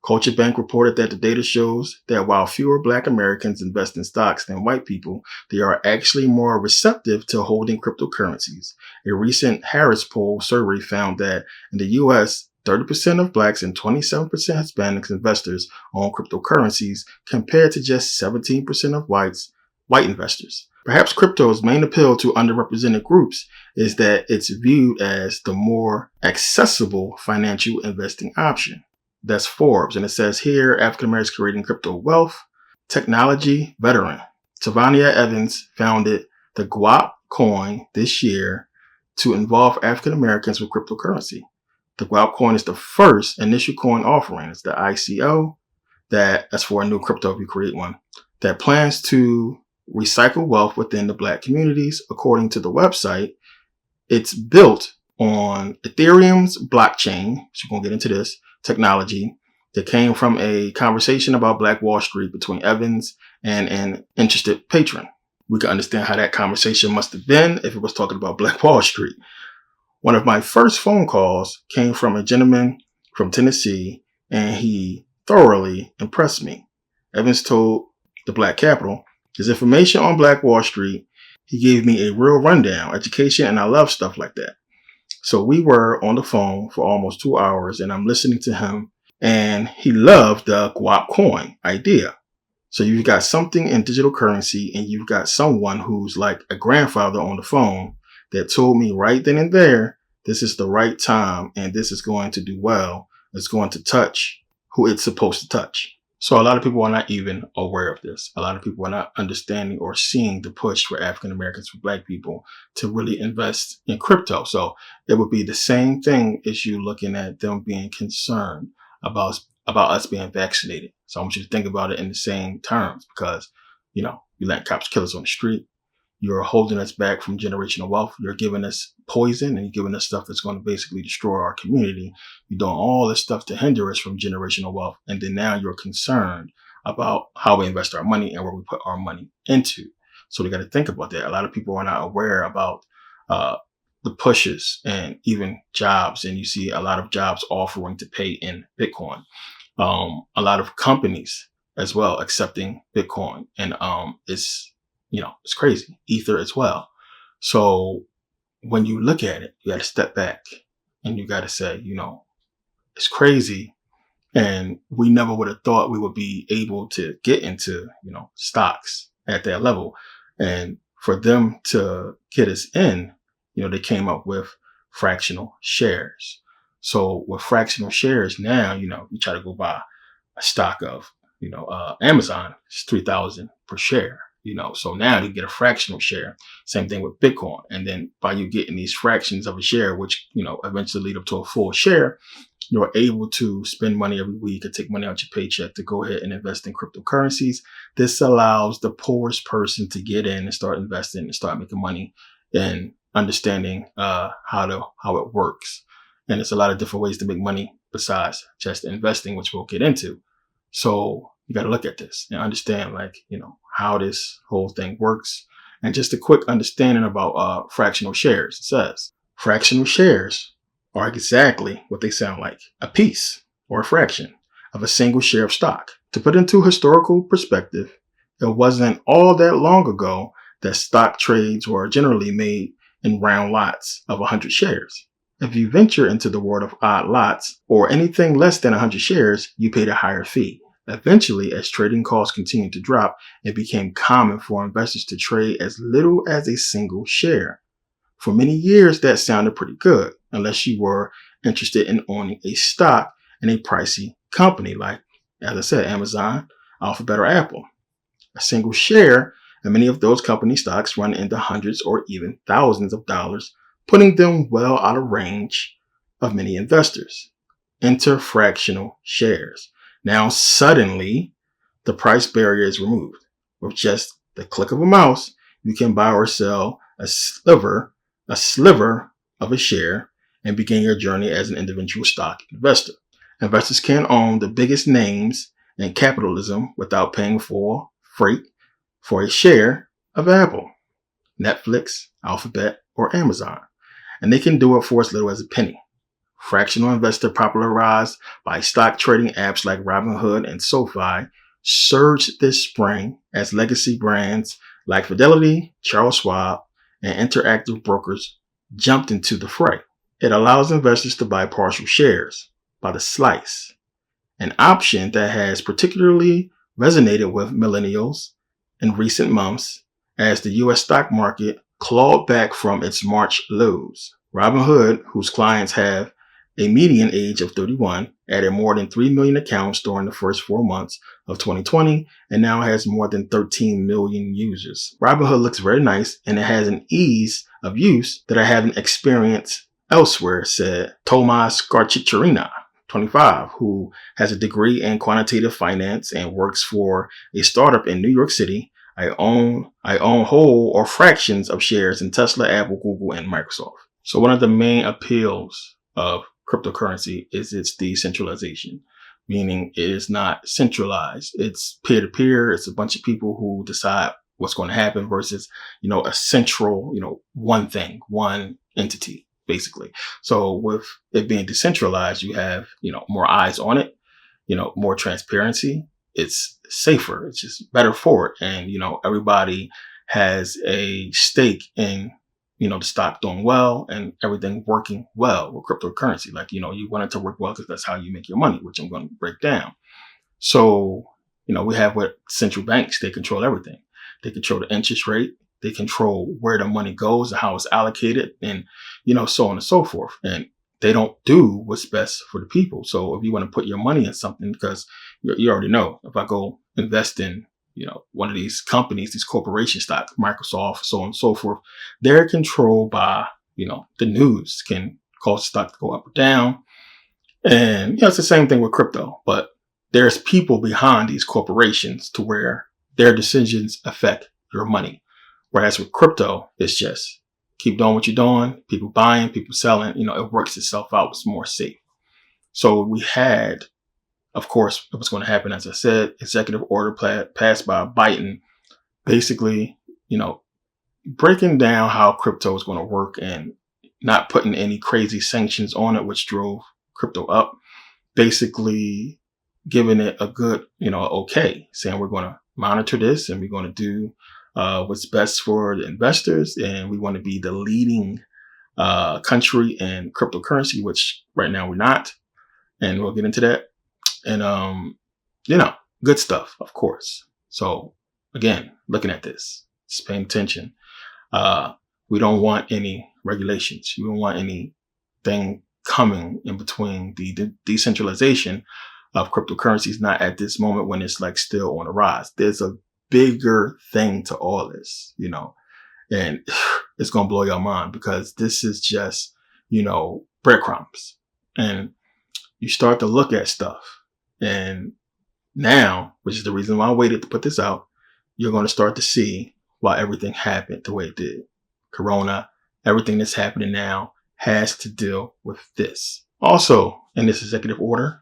Culture Bank reported that the data shows that while fewer Black Americans invest in stocks than white people, they are actually more receptive to holding cryptocurrencies. A recent Harris Poll survey found that in the U.S., 30% of Blacks and 27% Hispanics investors own cryptocurrencies, compared to just 17% of white investors. Perhaps crypto's main appeal to underrepresented groups is that it's viewed as the more accessible financial investing option. That's Forbes, and it says here, African Americans creating crypto wealth, technology veteran. Tavania Evans founded the Guap coin this year to involve African Americans with cryptocurrency. The Guap coin is the first initial coin offering. It's the ICO, that's for a new crypto if you create one, that plans to recycle wealth within the Black communities. According to the website, it's built on Ethereum's blockchain, so we're going to get into this, technology that came from a conversation about Black Wall Street between Evans and an interested patron. We can understand how that conversation must have been if it was talking about Black Wall Street. One of my first phone calls came from a gentleman from Tennessee, and he thoroughly impressed me. Evans told the Black Capital his information on Black Wall Street. He gave me a real rundown, education, and I love stuff like that. So we were on the phone for almost 2 hours, and I'm listening to him, and he loved the Guap coin idea. So you've got something in digital currency, and you've got someone who's like a grandfather on the phone that told me right then and there, this is the right time, and this is going to do well. It's going to touch who it's supposed to touch. So a lot of people are not even aware of this. A lot of people are not understanding or seeing the push for African Americans, for Black people to really invest in crypto. So it would be the same thing as you looking at them being concerned about us being vaccinated. So I want you to think about it in the same terms, because, you let cops kill us on the street. You're holding us back from generational wealth. You're giving us poison, and you're giving us stuff that's going to basically destroy our community. You're doing all this stuff to hinder us from generational wealth. And then now you're concerned about how we invest our money and where we put our money into. So we got to think about that. A lot of people are not aware about the pushes and even jobs. And you see a lot of jobs offering to pay in Bitcoin. A lot of companies as well accepting Bitcoin. And it's crazy. Ether as well. So when you look at it, you got to step back and you got to say, it's crazy. And we never would have thought we would be able to get into, stocks at that level. And for them to get us in, they came up with fractional shares. So with fractional shares now, you try to go buy a stock of, Amazon, it's 3,000 per share. So now you get a fractional share. Same thing with Bitcoin. And then by you getting these fractions of a share, which, eventually lead up to a full share, you're able to spend money every week or take money out your paycheck to go ahead and invest in cryptocurrencies. This allows the poorest person to get in and start investing and start making money and understanding how it works. And there's a lot of different ways to make money besides just investing, which we'll get into. So you got to look at this and understand, how this whole thing works. And just a quick understanding about fractional shares. It says fractional shares are exactly what they sound like: a piece or a fraction of a single share of stock. To put into historical perspective, it wasn't all that long ago that stock trades were generally made in round lots of 100 shares. If you venture into the world of odd lots or anything less than 100 shares, you paid a higher fee. Eventually, as trading costs continued to drop, it became common for investors to trade as little as a single share. For many years, that sounded pretty good, unless you were interested in owning a stock in a pricey company like, as I said, Amazon, Alphabet, or Apple. A single share in many of those company stocks run into hundreds or even thousands of dollars, putting them well out of range of many investors. Enter fractional shares. Now, suddenly, the price barrier is removed. With just the click of a mouse, you can buy or sell a sliver of a share and begin your journey as an individual stock investor. Investors can own the biggest names in capitalism without paying for freight for a share of Apple, Netflix, Alphabet, or Amazon. And they can do it for as little as a penny. Fractional investor popularized by stock trading apps like Robinhood and SoFi surged this spring as legacy brands like Fidelity, Charles Schwab, and Interactive Brokers jumped into the fray. It allows investors to buy partial shares by the slice, an option that has particularly resonated with millennials in recent months as the U.S. stock market clawed back from its March lows. Robinhood, whose clients have a median age of 31, added more than 3 million accounts during the first 4 months of 2020 and now has more than 13 million users. Robinhood looks very nice and it has an ease of use that I haven't experienced elsewhere, said Tomas Garchichirina, 25, who has a degree in quantitative finance and works for a startup in New York City. I own whole or fractions of shares in Tesla, Apple, Google, and Microsoft. So one of the main appeals of cryptocurrency is its decentralization, meaning it is not centralized. It's peer-to-peer. It's a bunch of people who decide what's going to happen versus, a central, one thing, one entity, basically. So with it being decentralized, you have, more eyes on it, more transparency. It's safer. It's just better for it. And, everybody has a stake in the stock doing well and everything working well with cryptocurrency. Like, you want it to work well because that's how you make your money, which I'm going to break down. So, we have what central banks, they control everything. They control the interest rate. They control where the money goes and how it's allocated and, so on and so forth. And they don't do what's best for the people. So if you want to put your money in something, because you already know, if I go invest in one of these companies, these corporation stocks, Microsoft, so on and so forth, they're controlled by, the news can cause the stock to go up or down. And, it's the same thing with crypto, but there's people behind these corporations to where their decisions affect your money. Whereas with crypto, it's just keep doing what you're doing, people buying, people selling, it works itself out. It's more safe. So we had, of course, what's going to happen, as I said, executive order passed by Biden, basically, breaking down how crypto is going to work and not putting any crazy sanctions on it, which drove crypto up, basically giving it a good, okay, saying we're going to monitor this and we're going to do what's best for the investors. And we want to be the leading country in cryptocurrency, which right now we're not. And we'll get into that. And, good stuff, of course. So again, looking at this, just paying attention. We don't want any regulations. We don't want anything coming in between the decentralization of cryptocurrencies, not at this moment when it's like still on the rise. There's a bigger thing to all this, and it's going to blow your mind because this is just, breadcrumbs. And you start to look at stuff. And now, which is the reason why I waited to put this out, you're going to start to see why everything happened the way it did. Corona, everything that's happening now has to deal with this. Also, in this executive order,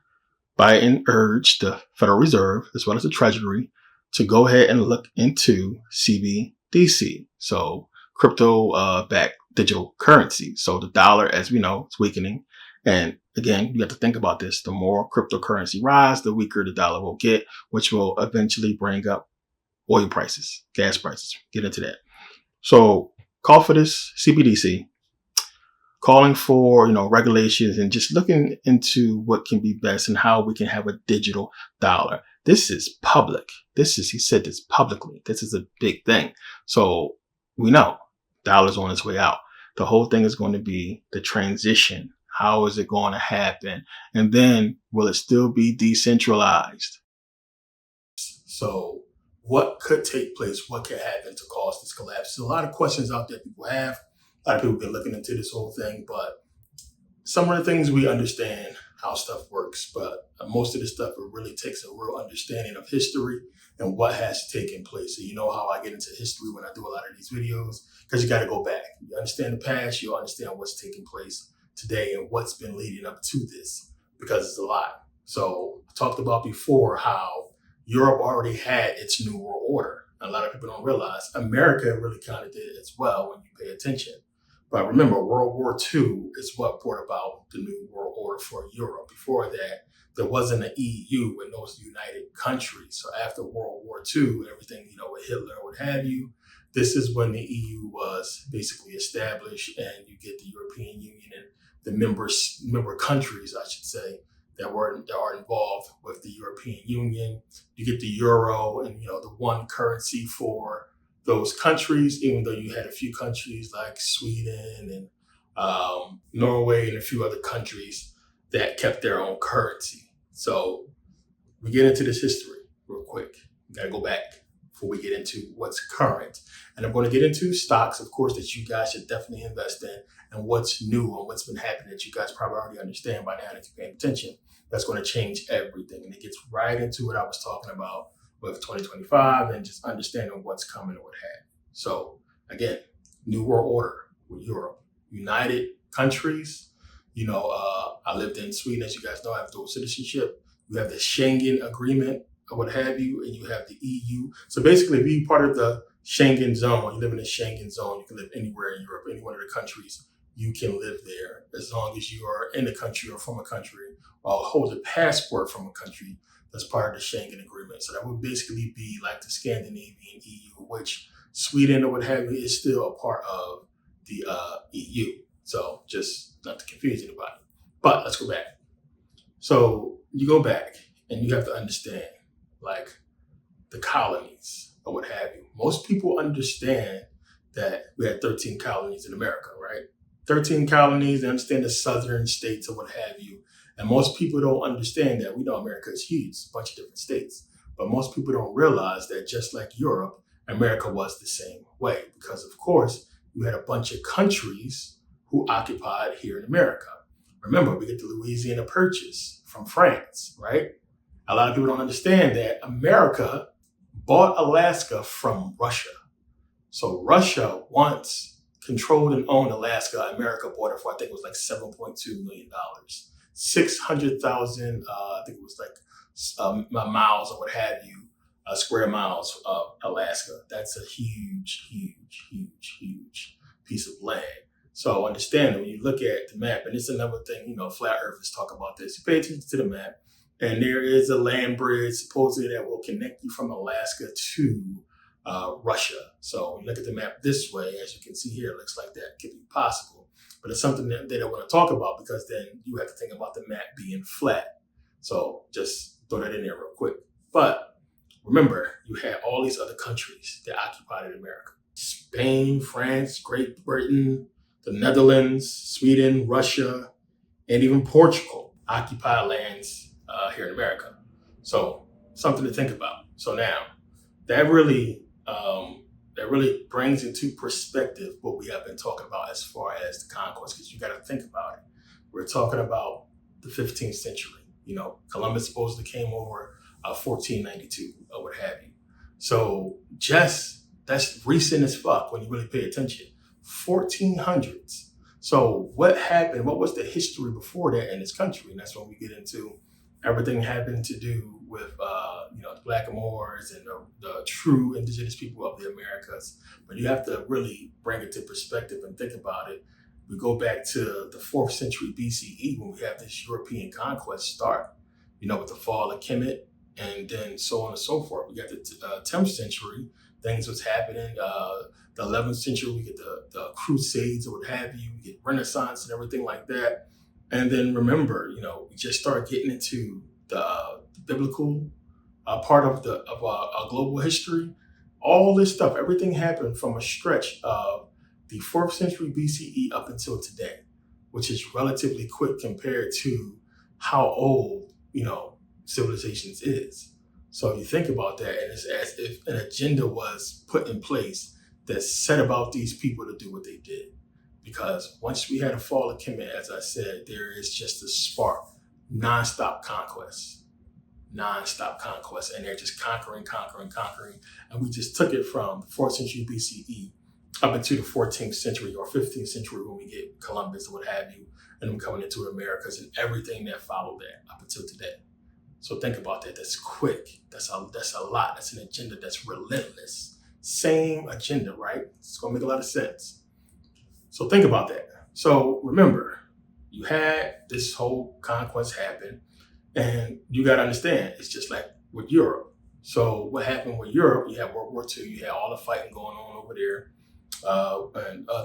Biden urged the Federal Reserve as well as the Treasury to go ahead and look into CBDC. So crypto-backed digital currency. So the dollar, as we know, is weakening. And again, you have to think about this. The more cryptocurrency rise, the weaker the dollar will get, which will eventually bring up oil prices, gas prices. Get into that. So call for this CBDC, calling for, regulations and just looking into what can be best and how we can have a digital dollar. This is public. He said this publicly. This is a big thing. So we know dollar's on its way out. The whole thing is going to be the transition. How is it going to happen? And then will it still be decentralized? So what could take place? What could happen to cause this collapse? There's a lot of questions out there people have. A lot of people have been looking into this whole thing, but some of the things we understand how stuff works, but most of the stuff, it really takes a real understanding of history and what has taken place. So you know how I get into history when I do a lot of these videos, because you got to go back. You understand the past, you understand what's taking place today and what's been leading up to this, because it's a lot. So I talked about before how Europe already had its New World Order. A lot of people don't realize America really kind of did it as well when you pay attention. But remember, World War II is what brought about the New World Order for Europe. Before that, there wasn't an EU and those united countries. So after World War II, everything, with Hitler and what have you, this is when the EU was basically established, and you get the European Union and the member countries, I should say, that are involved with the European Union. You get the euro and, the one currency for those countries, even though you had a few countries like Sweden and Norway and a few other countries that kept their own currency. So we get into this history real quick. We got to go back before we get into what's current. And I'm going to get into stocks, of course, that you guys should definitely invest in, and what's new and what's been happening that you guys probably already understand by now if you're paying attention. That's going to change everything. And it gets right into what I was talking about with 2025 and just understanding what's coming and what have you. So again, New World Order with Europe, united countries. I lived in Sweden, as you guys know, I have dual citizenship. You have the Schengen agreement or what have you, and you have the EU. So basically, if you're part of the Schengen zone, you live in the Schengen zone, you can live anywhere in Europe, any one of the countries, you can live there as long as you are in the country or from a country or hold a passport from a country that's part of the Schengen agreement. So that would basically be like the Scandinavian EU, which Sweden or what have you is still a part of the EU. So just not to confuse anybody. But let's go back. So you go back and you have to understand like the colonies or what have you. Most people understand that we had 13 colonies in America, right? 13 colonies, they understand the southern states or what have you. And most people don't understand that. We know America is huge, a bunch of different states. But most people don't realize that just like Europe, America was the same way. Because, of course, you had a bunch of countries who occupied here in America. Remember, we get the Louisiana Purchase from France, right? A lot of people don't understand that America bought Alaska from Russia. So Russia once controlled and owned Alaska. America bought it for, I think it was like $7.2 million. 600,000, I think it was like miles or what have you, square miles of Alaska. That's a huge, huge, huge, huge piece of land. So understand that when you look at the map, and it's another thing, flat earthers talk about this. You pay attention to the map, and there is a land bridge supposedly that will connect you from Alaska to Russia. So when you look at the map this way, as you can see here, it looks like that could be possible. But it's something that they don't want to talk about because then you have to think about the map being flat. So just throw that in there real quick. But remember, you had all these other countries that occupied America. Spain, France, Great Britain, the Netherlands, Sweden, Russia, and even Portugal occupied lands here in America. So something to think about. So now that really brings into perspective what we have been talking about as far as the conquest, because you got to think about it. We're talking about the 15th century. Columbus supposedly came over 1492 or what have you. So that's recent as fuck when you really pay attention. 1400s. So what happened? What was the history before that in this country? And that's when we get into everything having to do with the Blackamoors and the true indigenous people of the Americas. But you have to really bring it to perspective and think about it. We go back to the 4th century BCE when we have this European conquest start, with the fall of Kemet, and then so on and so forth. We got the 10th century, things was happening. The 11th century, we get the Crusades or what have you. We get Renaissance and everything like that. And then remember, we just start getting into the biblical part of our global history. All this stuff, everything happened from a stretch of the 4th century BCE up until today, which is relatively quick compared to how old, civilizations is. So you think about that, and it's as if an agenda was put in place that set about these people to do what they did. Because once we had a fall of Kemet, as I said, there is just a spark, nonstop conquest, and they're just conquering. And we just took it from the 4th century BCE up into the 14th century or 15th century when we get Columbus or what have you, and then coming into the Americas and everything that followed that up until today. So think about that. That's quick. That's a lot. That's an agenda that's relentless. Same agenda, right? It's going to make a lot of sense. So think about that. So remember, you had this whole conquest happen, and you got to understand, it's just like with Europe. So what happened with Europe, you had World War II, you had all the fighting going on over there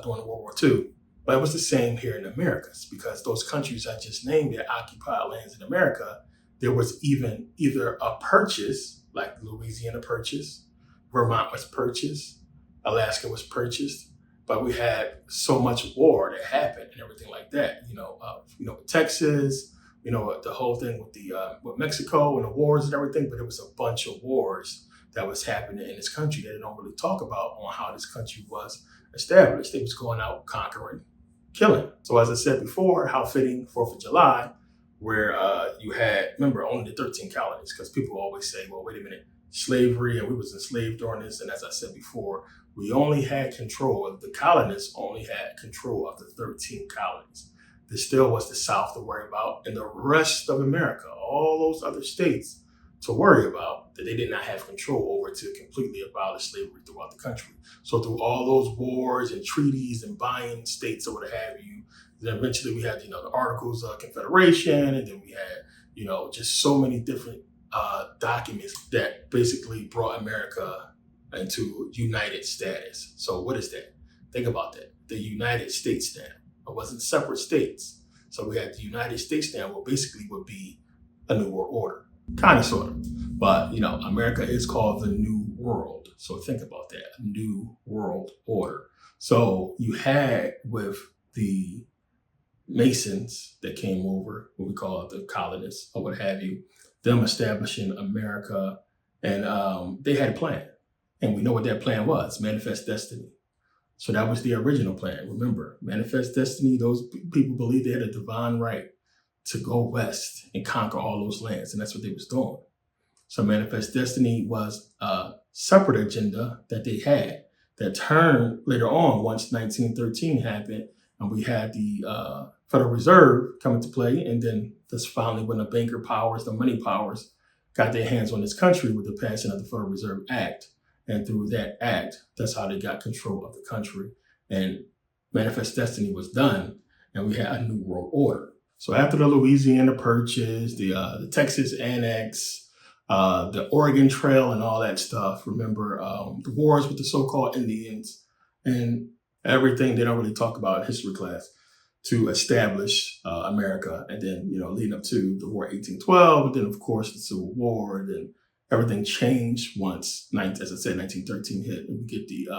during World War II. But it was the same here in the Americas, because those countries I just named that occupied lands in America, there was even either a purchase, like Louisiana purchase, Vermont was purchased, Alaska was purchased, but we had so much war that happened and everything like that. Texas, the whole thing with Mexico and the wars and everything. But it was a bunch of wars that was happening in this country that they don't really talk about on how this country was established. They was going out conquering, killing. So as I said before, how fitting 4th of July, where you had, remember, only the 13 colonies, because people always say, well, wait a minute, slavery, and we was enslaved during this. And as I said before, we only had control of the colonists, only had control of the 13 colonies. There still was the South to worry about, and the rest of America, all those other states to worry about, that they did not have control over to completely abolish slavery throughout the country. So through all those wars and treaties and buying states or what have you, then eventually we had, the Articles of Confederation, and then we had, just so many different documents that basically brought America into united status. So what is that? Think about that. The United States now. It wasn't separate states. So we had the United States now, what basically would be a new world order. Kind of, sort of. But, America is called the New World. So think about that. New World Order. So you had with the Masons that came over, what we call it, the colonists or what have you, them establishing America, and they had a plan. And we know what that plan was, manifest destiny. So that was the original plan. Remember, manifest destiny, those people believed they had a divine right to go west and conquer all those lands. And that's what they was doing. So manifest destiny was a separate agenda that they had that turned later on once 1913 happened, and we had the Federal Reserve come into play. And then that's finally when the banker powers, the money powers, got their hands on this country with the passing of the Federal Reserve Act. And through that act, that's how they got control of the country. And manifest destiny was done, and we had a new world order. So after the Louisiana Purchase, the Texas Annex, the Oregon Trail and all that stuff, remember the wars with the so-called Indians and everything they don't really talk about in history class to establish America. And then, leading up to the War 1812, and then of course the Civil War, and then Everything changed once, as I said, 1913 hit, and we get the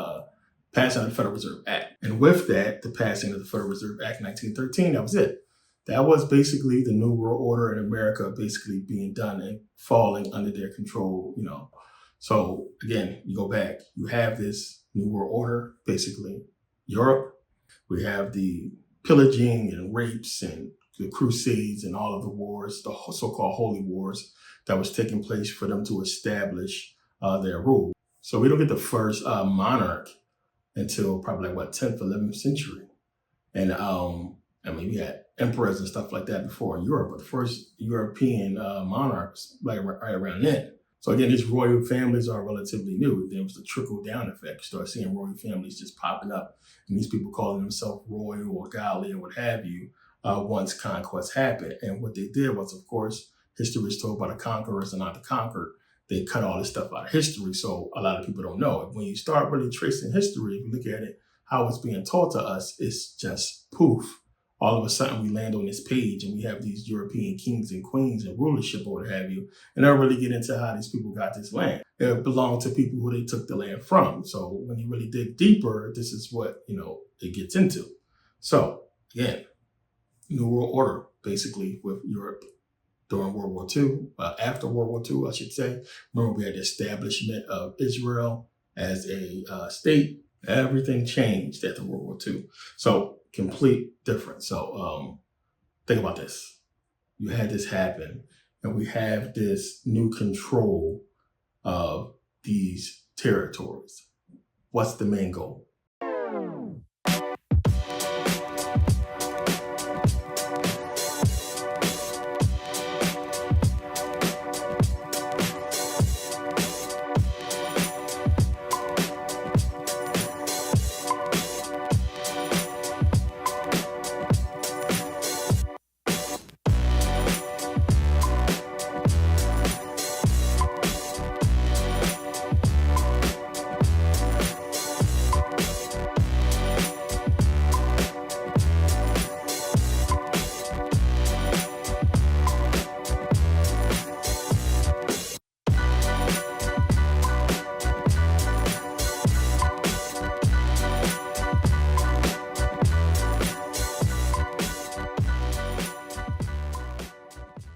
passing of the Federal Reserve Act. And with that, the passing of the Federal Reserve Act in 1913, that was it. That was basically the New World Order in America basically being done and falling under their control, So again, you go back, you have this New World Order, basically Europe. We have the pillaging and rapes and the Crusades and all of the wars, the so-called holy wars that was taking place for them to establish their rule. So we don't get the first monarch until probably 10th, 11th century. And we had emperors and stuff like that before in Europe, but the first European monarchs right around then. So again, these royal families are relatively new. There was the trickle down effect. You start seeing royal families just popping up, and these people calling themselves royal or godly or what have you once conquest happened. And what they did was, of course, history is told by the conquerors and not the conquered. They cut all this stuff out of history, so a lot of people don't know it. When you start really tracing history, if you look at it, how it's being taught to us, it's just poof. All of a sudden, we land on this page and we have these European kings and queens and rulership or what have you. And I don't really get into how these people got this land. It belonged to people who they took the land from. So when you really dig deeper, this is what, it gets into. So again, New World Order, basically with Europe during World War II, after World War II, I should say. Remember, we had the establishment of Israel as a state. Everything changed after World War II. So complete difference. So think about this. You had this happen, and we have this new control of these territories. What's the main goal?